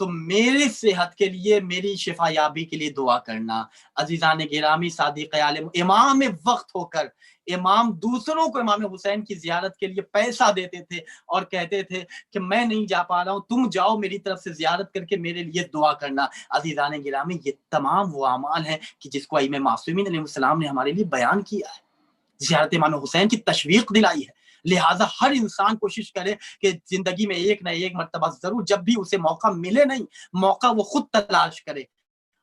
تو میری صحت کے لیے، میری شفا یابی کے لیے دعا کرنا۔ عزیزان گرامی، صادق عالم امام وقت ہو کر امام دوسروں کو امام حسین کی زیارت کے لیے پیسہ دیتے تھے اور کہتے تھے کہ میں نہیں جا پا رہا ہوں، تم جاؤ میری طرف سے زیارت کر کے میرے لیے دعا کرنا۔ عزیزان گرامی، یہ تمام وہ اعمال ہیں کہ جس کو ائمہ معصومین علیہ السلام نے ہمارے لیے بیان کیا ہے، زیارت امام حسین کی تشویق دلائی ہے۔ لہٰذا ہر انسان کوشش کرے کہ زندگی میں ایک نہ ایک مرتبہ ضرور، جب بھی اسے موقع ملے، نہیں موقع وہ خود تلاش کرے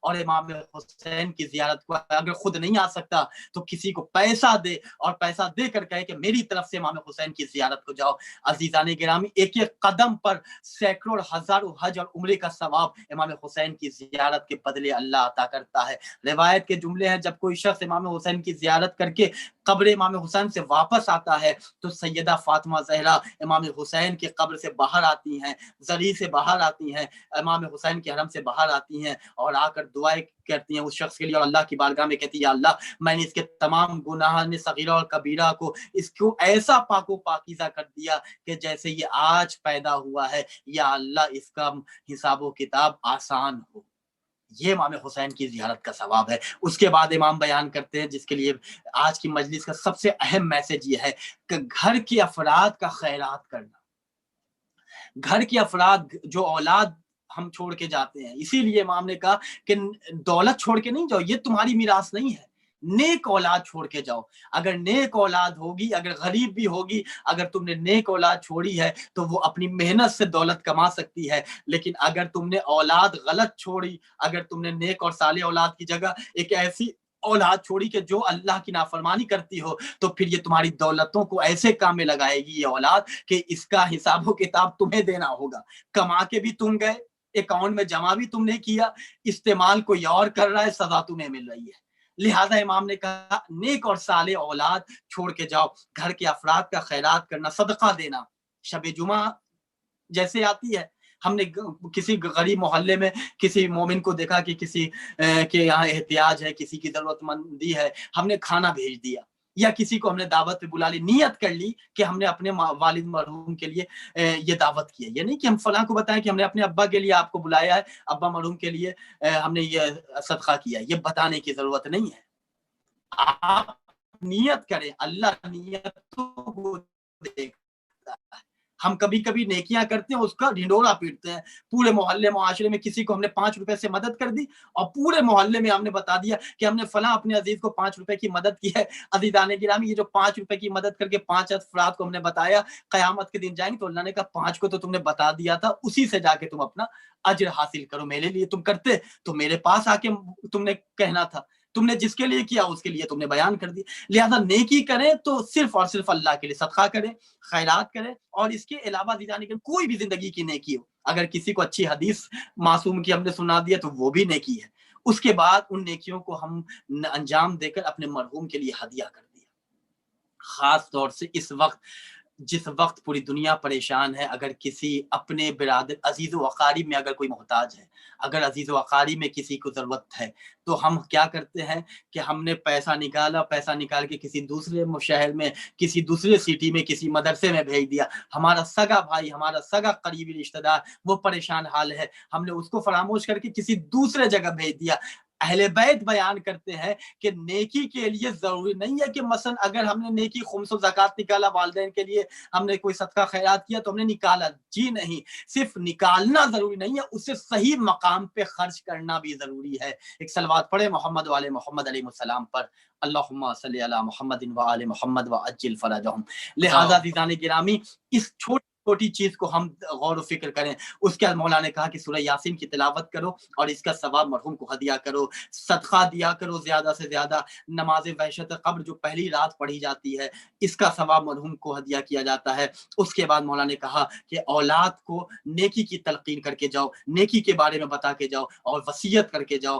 اور امام حسین کی زیارت کو اگر خود نہیں آ سکتا تو کسی کو پیسہ دے اور پیسہ دے کر کہے کہ میری طرف سے امام حسین کی زیارت کو جاؤ۔ عزیزان گرامی، ایک ایک قدم پر سینکڑوں اور ہزاروں حج اور عمرے کا ثواب امام حسین کی زیارت کے بدلے اللہ عطا کرتا ہے۔ روایت کے جملے ہیں، جب کوئی شخص امام حسین کی زیارت کر کے قبر امام حسین سے واپس آتا ہے تو سیدہ فاطمہ زہرا امام حسین کی قبر سے باہر آتی ہیں، زری سے باہر آتی ہیں، امام حسین کے حرم سے باہر آتی ہیں اور آ کر دعائیں کرتی ہیں اس شخص کے لیے، اور اللہ کی بارگاہ میں کہتی ہے یا اللہ، میں نے اس کے تمام گناہ صغیرہ اور کبیرہ کو، اس کو ایسا پاک و پاکیزہ کر دیا کہ جیسے یہ آج پیدا ہوا ہے، یا اللہ اس کا حساب و کتاب آسان ہو۔ یہ امام حسین کی زیارت کا ثواب ہے۔ اس کے بعد امام بیان کرتے ہیں، جس کے لیے آج کی مجلس کا سب سے اہم میسج یہ ہے کہ گھر کے افراد کا خیرات کرنا۔ گھر کے افراد، جو اولاد ہم چھوڑ کے جاتے ہیں، اسی لیے امام نے کہا کہ دولت چھوڑ کے نہیں جاؤ، یہ تمہاری میراث نہیں ہے، نیک اولاد چھوڑ کے جاؤ۔ اگر نیک اولاد ہوگی، اگر غریب بھی ہوگی، اگر تم نے نیک اولاد چھوڑی ہے تو وہ اپنی محنت سے دولت کما سکتی ہے، لیکن اگر تم نے اولاد غلط چھوڑی، اگر تم نے نیک اور صالح اولاد کی جگہ ایک ایسی اولاد چھوڑی کہ جو اللہ کی نافرمانی کرتی ہو، تو پھر یہ تمہاری دولتوں کو ایسے کام میں لگائے گی یہ اولاد کہ اس کا حساب و کتاب تمہیں دینا ہوگا۔ کما کے بھی تم گئے، اکاؤنٹ میں جمع بھی تم نے کیا، استعمال کوئی اور کر رہا ہے، سزا تمہیں مل رہی ہے۔ لہٰذا امام نے کہا نیک اور صالح اولاد چھوڑ کے جاؤ۔ گھر کے افراد کا خیرات کرنا، صدقہ دینا۔ شب جمعہ جیسے آتی ہے، ہم نے کسی غریب محلے میں کسی مومن کو دیکھا کہ کسی کے یہاں احتیاج ہے، کسی کی ضرورت مندی ہے، ہم نے کھانا بھیج دیا، یا کسی کو ہم نے دعوت پہ بلا لی، نیت کر لی کہ ہم نے اپنے والد مرحوم کے لیے یہ دعوت کی ہے۔ یہ نہیں کہ ہم فلاں کو بتائیں کہ ہم نے اپنے ابا کے لیے آپ کو بلایا ہے، ابا مرحوم کے لیے ہم نے یہ صدقہ کیا ہے، یہ بتانے کی ضرورت نہیں ہے۔ آپ نیت کریں، اللہ نیتوں کو دیکھتا ہے۔ ہم کبھی کبھی نیکیاں کرتے ہیں، اس کا ڈھنڈورا پیٹتے ہیں، پورے محلے معاشرے میں کسی کو ہم نے 5 روپے سے مدد کر دی اور پورے محلے میں ہم نے بتا دیا کہ ہم نے فلاں اپنے عزیز کو 5 روپے کی مدد کی ہے۔ عزیزان گرامی، یہ جو 5 روپے کی مدد کر کے 5 افراد کو ہم نے بتایا، قیامت کے دن جائیں گے تو اللہ نے کہا 5 کو تو تم نے بتا دیا تھا، اسی سے جا کے تم اپنا اجر حاصل کرو، میرے لیے تم کرتے تو میرے پاس آ کے تم نے کہنا تھا، تم نے جس کے لیے کیا اس کے لیے تم نے بیان کر دی۔ لہذا نیکی کریں تو صرف اور صرف اللہ کے لیے، صدقہ کریں، خیرات کریں، اور اس کے علاوہ کوئی بھی زندگی کی نیکی ہو، اگر کسی کو اچھی حدیث معصوم کی ہم نے سنا دیا تو وہ بھی نیکی ہے۔ اس کے بعد ان نیکیوں کو ہم انجام دے کر اپنے مرحوم کے لیے ہدیہ کر دیا۔ خاص طور سے اس وقت، جس وقت پوری دنیا پریشان ہے، اگر کسی اپنے برادر عزیز و اقارب میں اگر کوئی محتاج ہے، اگر عزیز و اقارب میں کسی کو ضرورت ہے، تو ہم کیا کرتے ہیں کہ ہم نے پیسہ نکال کے کسی دوسرے شہر میں، کسی دوسرے سٹی میں، کسی مدرسے میں بھیج دیا۔ ہمارا سگا بھائی، ہمارا سگا قریبی رشتہ دار وہ پریشان حال ہے، ہم نے اس کو فراموش کر کے کسی دوسرے جگہ بھیج دیا۔ اہل بیت بیان کرتے ہیں کہ نیکی کے لیے ضروری نہیں ہے کہ مثلا اگر ہم نے نیکی خمس و زکوٰۃ نکالا، والدین کے لیے ہم نے کوئی صدقہ خیرات کیا تو ہم نے نکالا، جی نہیں، صرف نکالنا ضروری نہیں ہے، اسے صحیح مقام پہ خرچ کرنا بھی ضروری ہے۔ ایک صلوات پڑھے محمد وعلی محمد علیہ السلام پر، اللہم صلی علی محمد وعلی محمد وعجل فرجہم۔ لہذا عزیزان گرامی، اس چھوٹی چیز کو ہم غور و فکر کریں۔ اس کے بعد مولا نے کہا کہ سورہ یاسین کی تلاوت کرو اور اس کا ثواب مرحوم کو ہدیہ کرو، صدقہ دیا کرو زیادہ سے زیادہ، نماز وحشت قبر جو پہلی رات پڑھی جاتی ہے اس کا ثواب مرحوم کو ہدیہ کیا جاتا ہے۔ اس کے بعد مولا نے کہا کہ اولاد کو نیکی کی تلقین کر کے جاؤ، نیکی کے بارے میں بتا کے جاؤ اور وصیت کر کے جاؤ۔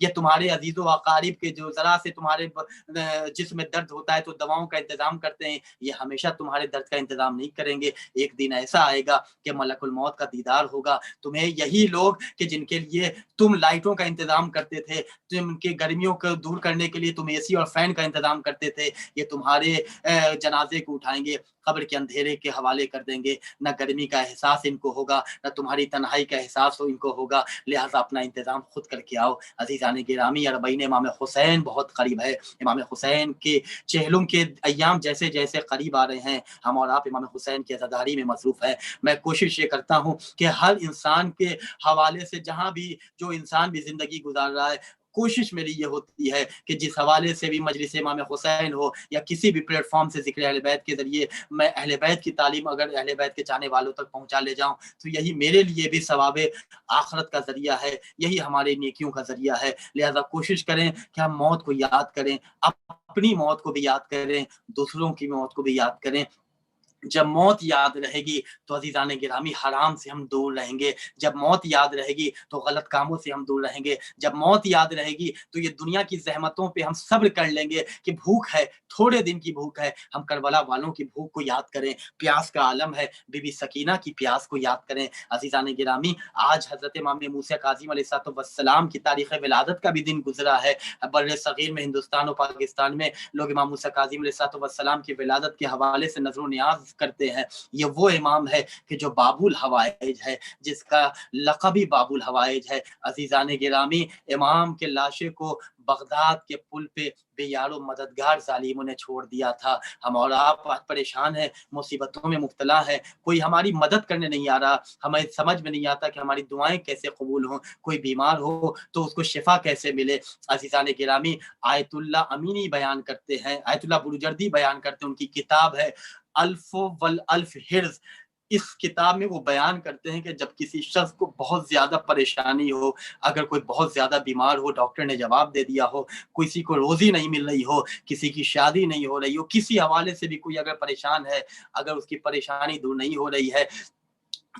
یہ تمہارے عزیز و اقارب کے جو ذرا سے تمہارے جسم میں درد ہوتا ہے تو دواؤں کا انتظام کرتے ہیں, یہ ہمیشہ تمہارے درد کا انتظام نہیں کریں گے. ایک دن ایسا آئے گا کہ ملک الموت کا دیدار ہوگا تمہیں. یہی لوگ کہ جن کے لیے تم لائٹوں کا انتظام کرتے تھے, تم کے گرمیوں کو دور کرنے کے لیے تم اے سی اور فین کا انتظام کرتے تھے, یہ تمہارے جنازے کو اٹھائیں گے, قبر کے اندھیرے کے حوالے کر دیں گے. نہ گرمی کا احساس ان کو ہوگا, نہ تمہاری تنہائی کا احساس ان کو ہوگا. لہٰذا اپنا انتظام خود کر کے آؤ. عزیزان گرامی, اربعین امام حسین بہت قریب ہے. امام حسین کے چہلم کے ایام جیسے جیسے قریب آ رہے ہیں, ہم اور آپ امام حسین کی عزاداری میں مصروف ہے. میں کوشش یہ کرتا ہوں کہ ہر انسان کے حوالے سے, جہاں بھی جو انسان بھی زندگی گزار رہا ہے, کوشش میری یہ ہوتی ہے کہ جس حوالے سے بھی مجلس امام حسین ہو یا کسی بھی پلیٹ فارم سے ذکر اہل بیت کے ذریعے میں اہل بیت کی تعلیم اگر اہل بیت کے چاہنے والوں تک پہنچا لے جاؤں تو یہی میرے لیے بھی ثواب آخرت کا ذریعہ ہے, یہی ہمارے نیکیوں کا ذریعہ ہے. لہذا کوشش کریں کہ ہم موت کو یاد کریں, اپنی موت کو بھی یاد کریں, دوسروں کی موت کو بھی یاد کریں. جب موت یاد رہے گی تو عزیزان گرامی حرام سے ہم دور رہیں گے. جب موت یاد رہے گی تو غلط کاموں سے ہم دور رہیں گے. جب موت یاد رہے گی تو یہ دنیا کی زحمتوں پہ ہم صبر کر لیں گے کہ بھوک ہے, تھوڑے دن کی بھوک ہے. ہم کربلا والوں کی بھوک کو یاد کریں, پیاس کا عالم ہے, بی بی سکینہ کی پیاس کو یاد کریں. عزیزان گرامی, آج حضرت امام موسیٰ کاظم علیہ السلام کی تاریخ ولادت کا بھی دن گزرا ہے. بر صغیر میں ہندوستان اور پاکستان میں لوگ امام موسیٰ کاظم علیہ السلام کی ولادت کے حوالے سے نظر و نیاز کرتے ہیں. یہ وہ امام ہے کہ جو باب الحوائج ہے, جس کا لقب ہی باب الحوائج ہے. عزیزان گرامی, امام کے لاشے کو بغداد کے پل پہ بے یار و مددگار ظالموں نے چھوڑ دیا تھا. ہم اور آپ پریشان ہیں, مصیبتوں میں مبتلا ہے, کوئی ہماری مدد کرنے نہیں آ رہا, ہمیں سمجھ میں نہیں آتا کہ ہماری دعائیں کیسے قبول ہوں. کوئی بیمار ہو تو اس کو شفا کیسے ملے. عزیزان گرامی, آیت اللہ امینی بیان کرتے ہیں, آیت اللہ بروجردی بیان کرتے ہیں, ان کی کتاب ہے الف والالف حرز. اس کتاب میں وہ بیان کرتے ہیں کہ جب کسی شخص کو بہت زیادہ پریشانی ہو, اگر کوئی بہت زیادہ بیمار ہو, ڈاکٹر نے جواب دے دیا ہو, کسی کو روزی نہیں مل رہی ہو, کسی کی شادی نہیں ہو رہی ہو, کسی حوالے سے بھی کوئی اگر پریشان ہے, اگر اس کی پریشانی دور نہیں ہو رہی ہے,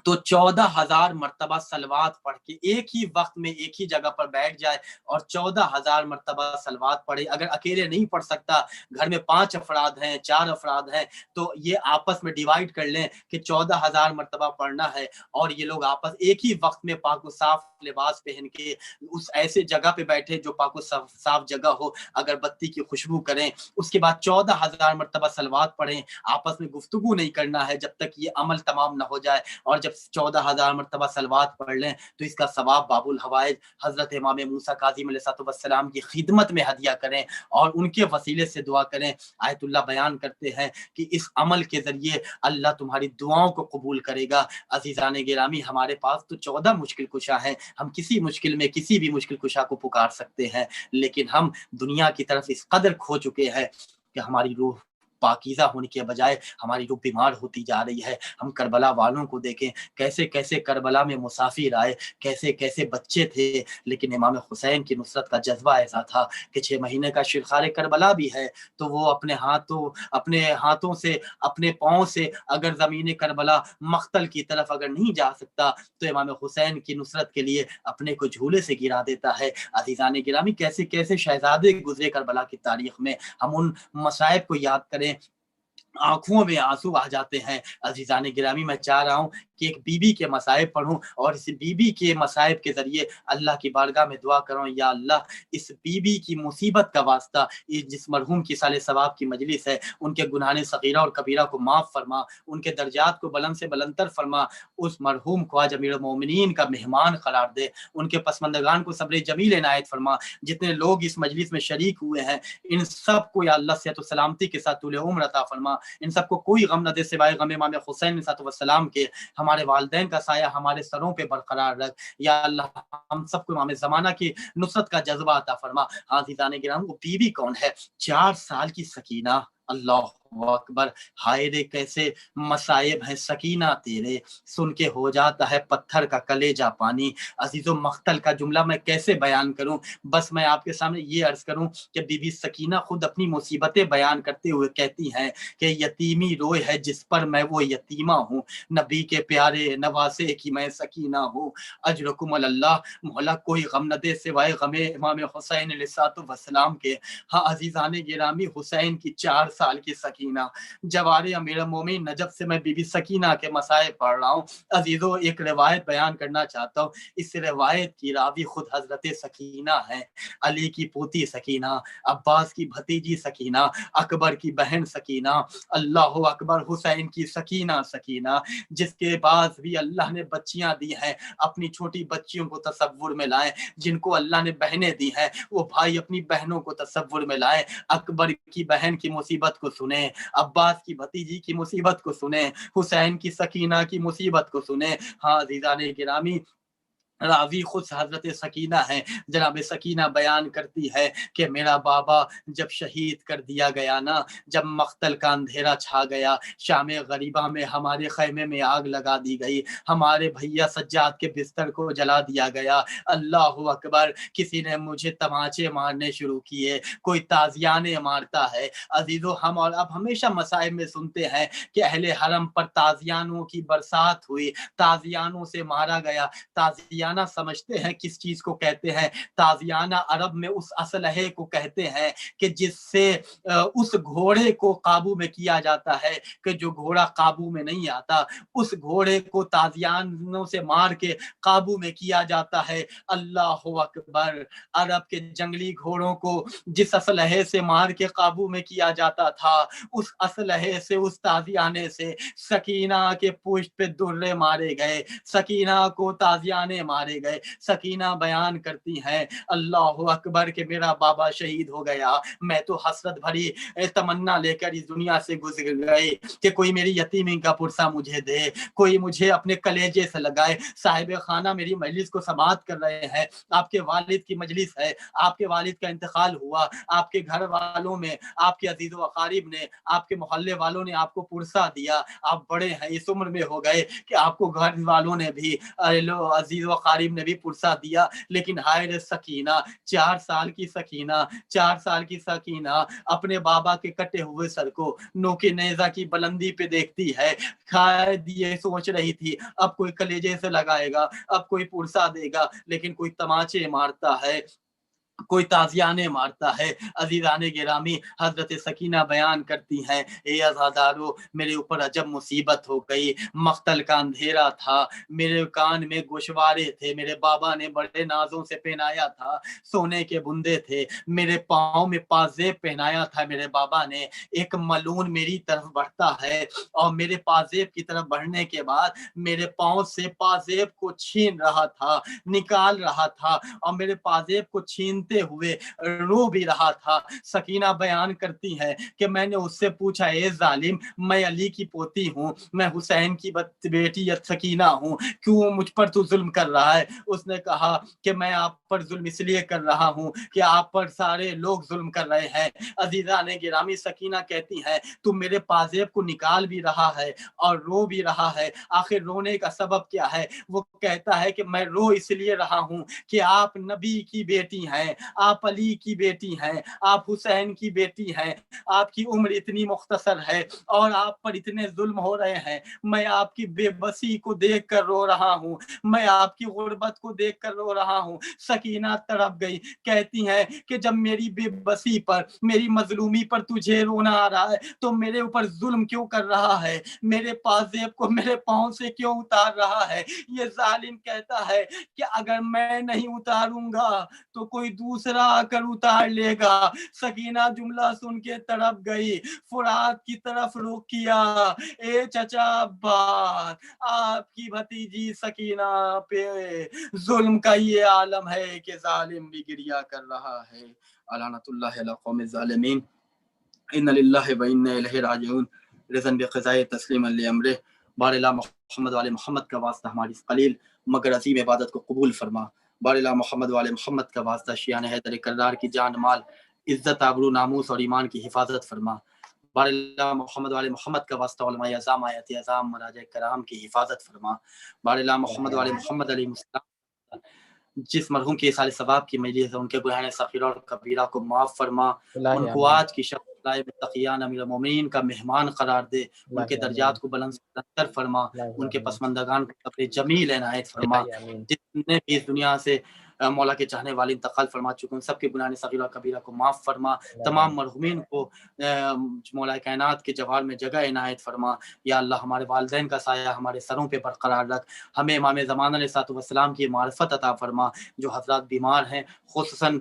تو 14,000 مرتبہ صلوات پڑھ کے ایک ہی وقت میں ایک ہی جگہ پر بیٹھ جائے اور 14,000 مرتبہ صلوات پڑھے. اگر اکیلے نہیں پڑھ سکتا, گھر میں 5 افراد ہیں, 4 افراد ہیں, تو یہ آپس میں ڈیوائیڈ کر لیں کہ 14,000 مرتبہ پڑھنا ہے, اور یہ لوگ آپس ایک ہی وقت میں پاک و صاف لباس پہن کے اس ایسے جگہ پہ بیٹھے جو پاک و صاف جگہ ہو, اگر بتی کی خوشبو کریں, اس کے بعد 14,000 مرتبہ صلوات پڑھیں. آپس میں گفتگو نہیں کرنا ہے جب تک یہ عمل تمام نہ ہو جائے, اور جب 14,000 مرتبہ صلوات پڑھ لیں تو اس کا ثواب باب الحوائج حضرت امام موسیٰ کاظم علیہ السلام کی خدمت میں ہدیہ کریں اور ان کے وسیلے سے دعا کریں. آیت اللہ بیان کرتے ہیں کہ اس عمل کے ذریعے اللہ تمہاری دعاؤں کو قبول کرے گا. عزیزان گرامی, ہمارے پاس تو 14 مشکل کشا ہیں, ہم کسی مشکل میں کسی بھی مشکل کشا کو پکار سکتے ہیں, لیکن ہم دنیا کی طرف اس قدر کھو چکے ہیں کہ ہماری روح پاکیزہ ہونے کے بجائے ہماری روح بیمار ہوتی جا رہی ہے. ہم کربلا والوں کو دیکھیں, کیسے کیسے کربلا میں مسافر آئے, کیسے کیسے بچے تھے, لیکن امام حسین کی نصرت کا جذبہ ایسا تھا کہ 6 مہینے کا شرخار کربلا بھی ہے تو وہ اپنے ہاتھوں سے, اپنے پاؤں سے اگر زمین کربلا مقتل کی طرف اگر نہیں جا سکتا تو امام حسین کی نصرت کے لیے اپنے کو جھولے سے گرا دیتا ہے. عزیزان گرامی, کیسے کیسے شہزادے گزرے کربلا کی تاریخ میں, ہم ان مصائب کو یاد کریں, آنکھوں میں آنسو آ جاتے ہیں. عزیزان گرامی, میں چاہ رہا ہوں کہ ایک بی بی کے مصائب پڑھوں اور اس بی بی کے مصائب کے ذریعے اللہ کی بارگاہ میں دعا کروں, یا اللہ اس بی بی کی مصیبت کا واسطہ جس مرحوم کی سال ثواب کی مجلس ہے, ان کے گناہ صغیرہ اور کبیرہ کو معاف فرما, ان کے درجات کو بلند سے بلندتر فرما, اس مرحوم کو آج امیر المومنین کا مہمان قرار دے, ان کے پسماندگان کو صبر جمیل عنایت فرما. جتنے لوگ اس مجلس میں شریک ہوئے ہیں ان سب کو یا اللہ صحت و سلامتی کے ساتھ طول عمر عطا فرما, ان سب کو کوئی غم نہ دے سوائے غم امام حسین علیہ السلام کے. ہمارے والدین کا سایہ ہمارے سروں پہ برقرار رکھ, یا اللہ ہم سب کو امام زمانہ کی نصرت کا جذبہ عطا فرما. عزیزان گرامی, وہ بی بی کون ہے؟ 4 سال کی سکینہ. اللہ اکبر، ہائے رے کیسے مصائب ہیں سکینہ تیرے، سن کے ہو جاتا ہے پتھر کا کلیجہ پانی۔ عزیز و مقتل کا جملہ میں کیسے بیان کروں، بس میں آپ کے سامنے یہ عرض کروں کہ بی بی سکینہ خود اپنی مصیبتیں بیان کرتے ہوئے کہتی ہیں کہ یتیمی روئے ہے جس پر میں وہ یتیمہ ہوں، نبی کے پیارے نواسے کی میں سکینہ ہوں، اجرکم اللہ، مولا کوئی غم نہ دے سوائے غم امام حسین علیہ السلام کے۔ ہاں عزیزان گرامی، حسین کی 4 سال کی سکینہ، جوار امیر المومنین نجف سے میں بی بی سکینہ کے مسائل پڑھ رہا ہوں۔ عزیزو ایک روایت بیان کرنا چاہتا ہوں، اس روایت کی راوی خود حضرت سکینہ ہے، علی کی پوتی سکینہ، عباس کی بھتیجی سکینہ، اکبر کی بہن سکینہ، اللہ اکبر، حسین کی سکینہ، جس کے بعد بھی اللہ نے بچیاں دی ہیں، اپنی چھوٹی بچیوں کو تصور میں لائیں، جن کو اللہ نے بہنیں دی ہیں وہ بھائی اپنی بہنوں کو تصور میں لائیں، اکبر کی بہن کی مصیبت کو سنیں، عباس کی بھتیجی کی مصیبت کو سنیں، حسین کی سکینہ کی مصیبت کو سنیں۔ ہاں عزیزان گرامی، راوی خود حضرت سکینہ ہے، جناب سکینہ بیان کرتی ہے کہ میرا بابا جب شہید کر دیا گیا نا، جب مقتل کا اندھیرا چھا گیا، شام غریبہ میں ہمارے خیمے میں آگ لگا دی گئی، ہمارے بھیا سجاد کے بستر کو جلا دیا گیا، اللہ اکبر، کسی نے مجھے تماچے مارنے شروع کیے، کوئی تازیانے مارتا ہے۔ عزیزو ہم اور اب ہمیشہ مصائب میں سنتے ہیں کہ اہل حرم پر تازیانوں کی برسات ہوئی، تازیانوں سے مارا گیا۔ تازیانہ سمجھتے ہیں کس چیز کو کہتے ہیں؟ تازیانہ عرب میں اس اسلحے کو کہتے ہیں کہ جس سے اس گھوڑے کو قابو میں کیا جاتا ہے، کہ جو گھوڑا قابو میں نہیں آتا اس گھوڑے کو تازیانوں سے مار کے قابو میں کیا جاتا ہے۔ اللہ اکبر، عرب کے جنگلی گھوڑوں کو جس اسلحے سے مار کے قابو میں کیا جاتا تھا، اس اسلحے سے، اس تازیانے سے سکینہ کے پشت پہ درے مارے گئے، سکینہ کو تازیانے مارے گئے۔ سکینہ بیان کرتی ہیں اللہ اکبر کہ میرا بابا شہید ہو گیا، میں تو حسرت بھری تمنا لے کر اس دنیا سے گزر گئی کہ کوئی میری یتیمی کا پرسہ مجھے دے، کوئی مجھے اپنے کلیجے سے لگائے۔ صاحب خانہ میری مجلس کو سماعت کر رہے ہیں، آپ کے والد کی مجلس ہے، آپ کے والد کا انتقال ہوا، آپ کے گھر والوں میں، آپ کے عزیز و اقارب نے، آپ کے محلے والوں نے آپ کو پرسہ دیا، آپ بڑے ہیں، اس عمر میں ہو گئے کہ آپ کو گھر والوں نے بھی، عزیز و اقارب نے بھی پرسہ دیا، لیکن ہائے سکینہ، 4 سال کی سکینہ، 4 سال کی سکینہ اپنے بابا کے کٹے ہوئے سر کو نوک نیزہ کی بلندی پہ دیکھتی ہے، شاید یہ سوچ رہی تھی اب کوئی کلیجے سے لگائے گا، اب کوئی پرسہ دے گا، لیکن کوئی تماچے مارتا ہے، کوئی تازیانے مارتا ہے۔ عزیزان گرامی، حضرت سکینہ بیان کرتی ہیں، اے عزادارو، میرے اوپر عجب مصیبت ہو گئی، مقتل کا اندھیرا تھا، میرے کان میں گوشوارے تھے، میرے بابا نے بڑے نازوں سے پہنایا تھا، سونے کے بندے تھے، میرے پاؤں میں پازیب پہنایا تھا میرے بابا نے، ایک ملون میری طرف بڑھتا ہے اور میرے پازیب کی طرف بڑھنے کے بعد میرے پاؤں سے پازیب کو چھین رہا تھا، نکال رہا تھا، اور میرے پازیب کو چھینتے ہوئے رو بھی رہا تھا۔ سکینہ بیان کرتی ہے کہ میں نے اس سے پوچھا، اے ظالم، میں علی کی پوتی ہوں، میں حسین کی بیٹی سکینہ ہوں، کیوں مجھ پر تو ظلم کر رہا ہے؟ اس نے کہا کہ میں آپ پر ظلم اس لیے کر رہا ہوں کہ آپ پر سارے لوگ ظلم کر رہے ہیں۔ عزیزان گرامی، سکینہ کہتی ہے تو میرے پازیب کو نکال بھی رہا ہے اور رو بھی رہا ہے، آخر رونے کا سبب کیا ہے؟ وہ کہتا ہے کہ میں رو اس لیے رہا ہوں کہ آپ نبی کی بیٹی ہیں، آپ علی کی بیٹی ہیں، آپ حسین کی بیٹی ہیں، آپ کی عمر اتنی مختصر ہے اور آپ پر اتنے ظلم ہو رہے ہیں، میں آپ کی بے بسی کو دیکھ کر رو رہا ہوں، میں آپ کی غربت کو دیکھ کر رو رہا ہوں۔ سکینہ تڑپ گئی، کہتی ہیں کہ جب میری بے بسی پر، میری مظلومی پر تجھے رونا آ رہا ہے تو میرے اوپر ظلم کیوں کر رہا ہے؟ میرے پازیب کو میرے پاؤں سے کیوں اتار رہا ہے؟ یہ ظالم کہتا ہے کہ اگر میں نہیں اتاروں گا تو کوئی دوسرا آ کر اتار لے گا۔ سکینہ جملہ سن کے تڑپ گئی، فرات کی طرف رخ کیا، اے چچا عباس، آپ کی بھتیجی سکینہ پہ ظلم کا یہ عالم ہے کہ ظالم بھی گریہ کر رہا ہے۔ لعنت اللہ علی قوم الظالمین، ان للہ و انا الیہ راجعون، رضا بقضاء تسلیما لامرہ۔ بار اللہ محمد والے محمد کا واسطہ ہماری قلیل مگر عظیم عبادت کو قبول فرما۔ بار اللہ محمد والے محمد کا واسطہ شیعان حیدر کرار کی جان مال، عزت، آبرو، ناموس اور ایمان کی حفاظت فرما۔ بار اللہ محمد والے محمد کا واسطہ علماء اعظام آیت اعظام مراجع کرام کی حفاظت فرما. بار اللہ محمد والے محمد علیہ السلام جس مرحوم کی سال ثواب کی مجلس ہے ان کے گناہ صغیرہ اور کبیرہ کو معاف فرما. ان کو آج کی شب تقیان امیر المومنین کا مہمان قرار دے. ان کے درجات کو بلند بلند فرما. ان کے پسماندگان کو قبر جمیل عنایت فرما. جتنے بھی اس دنیا سے مولا کے چاہنے والے انتقال فرما چکے ان سب کے گناہ صغیرہ اور کبیرہ کو معاف فرما. تمام مرحومین کو مولا کائنات کے جوار میں جگہ عنایت فرما. یا اللہ ہمارے والدین کا سایہ ہمارے سروں پہ برقرار رکھ. ہمیں امام زمان علیہ السلام کی معرفت عطا فرما. جو حضرات بیمار ہیں خصوصاً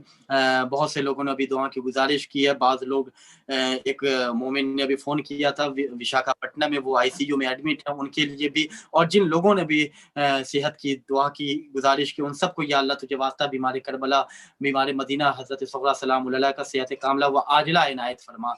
بہت سے لوگوں نے ابھی دعا کی گزارش کی ہے. بعض لوگ ایک مومن نے ابھی فون کیا تھا وشاکھاپٹنم میں، وہ آئی سی یو میں ایڈمٹ ہے، ان کے لیے بھی، اور جن لوگوں نے بھی صحت کی دعا کی گزارش کی ان سب کو یا اللہ تجھے واسطہ بیمار کربلا، بیمار مدینہ حضرت صغرا سلام اللہ کا صحت کاملہ و عاجلہ عنایت فرما.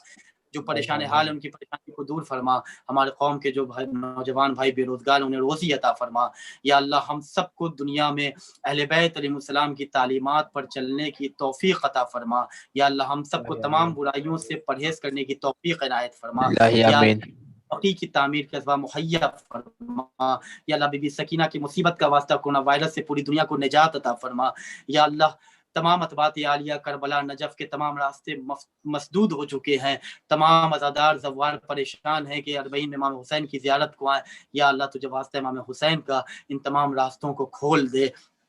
جو پریشان حال ان کی پریشانی کو دور فرما. ہمارے قوم کے جو نوجوان بھائی بے روزگار انہیں روزی عطا فرما. یا اللہ ہم سب کو دنیا میں اہل بیت علیہ السلام کی تعلیمات پر چلنے کی توفیق عطا فرما. یا اللہ ہم سب کو تمام برائیوں سے پرہیز کرنے کی توفیق عنایت فرما. یا اللہ کی تعمیر کے اسباب مہیا فرما. یا اللہ بی بی سکینہ کی مصیبت کا واسطہ کورونا وائرس سے پوری دنیا کو نجات عطا فرما. یا اللہ تمام اطباء عالیہ کربلا نجف کے تمام راستے مسدود ہو چکے ہیں. تمام عزادار زوار پریشان ہیں کہ اربعین میں امام حسین کی زیارت کو آئیں. یا اللہ تجھے واسطہ امام حسین کا ان تمام راستوں کو کھول دے.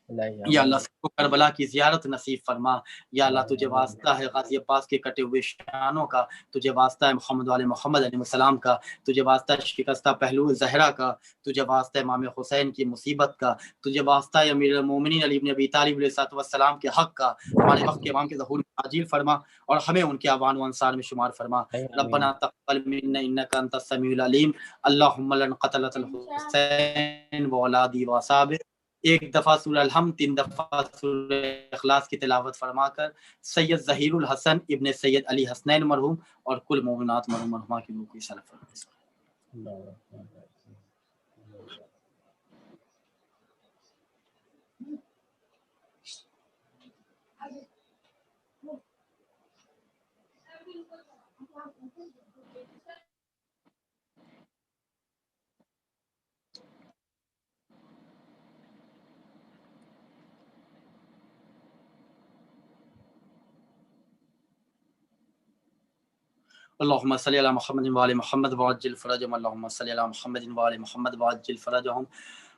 یا اللہ سب کو کربلا کی زیارت نصیب فرما. یا اللہ تجھے واسطہ ہے غازی عباس کے کٹے ہوئے شانوں کا، تجھے واسطہ ہے محمد والے محمد علیہ السلام کا، تجھے واسطہ ہے شکستہ پہلو زہرا کا، تجھے واسطہ ہے امام حسین کی مصیبت کا، تجھے واسطہ ہے امیر المومنین علی بن ابی طالب علیہ السلام کے حق کا. ہمارے وقت کے امام کے ظہور میں عاجل فرما اور ہمیں ان کے اعوان و انصار میں شمار فرما. ربنا تقبل منا انک انت السمیع العلیم. اللہم لن قتلۃ الحسین واولادی واصحابہ. ایک دفعہ سورہ الحمد، 3 دفعہ سورہ اخلاص کی تلاوت فرما کر سید ظہیر الحسن ابن سید علی حسنین مرحوم اور کل مومنات مرحوم مرحومہ کی روح کو صلوات فرمائیں. اللهم صل على محمد وعلى محمد وعجل فرجهم. اللهم صل على محمد وعلى محمد وعجل فرجهم.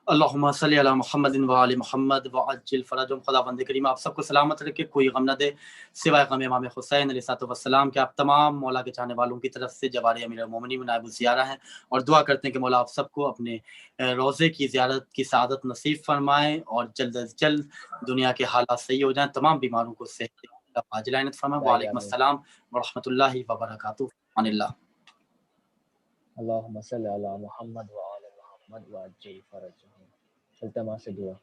اللهم صل على محمد وعلى محمد وعجل فرجهم. خداوند کریم آپ سب کو سلامت رکھے، کوئی غم نہ دے سوائے غم امام حسین علیہ السلام کے. آپ تمام مولا کے چاہنے والوں کی طرف سے جواری امیر المومنین میں نائب الزیارہ ہیں اور دعا کرتے ہیں کہ مولا آپ سب کو اپنے روزے کی زیارت کی سعادت نصیب فرمائیں اور جلد از جلد دنیا کے حالات صحیح ہو جائیں. تمام بیماروں کو صحت عاجلہ عنایت فرمائیں. وعلیکم السلام ورحمۃ اللہ وبرکاتہ. عن اللہ. اللہم صلی علی محمد وعلی محمد وعجل فرجہم. چلتے ہیں سے دعا.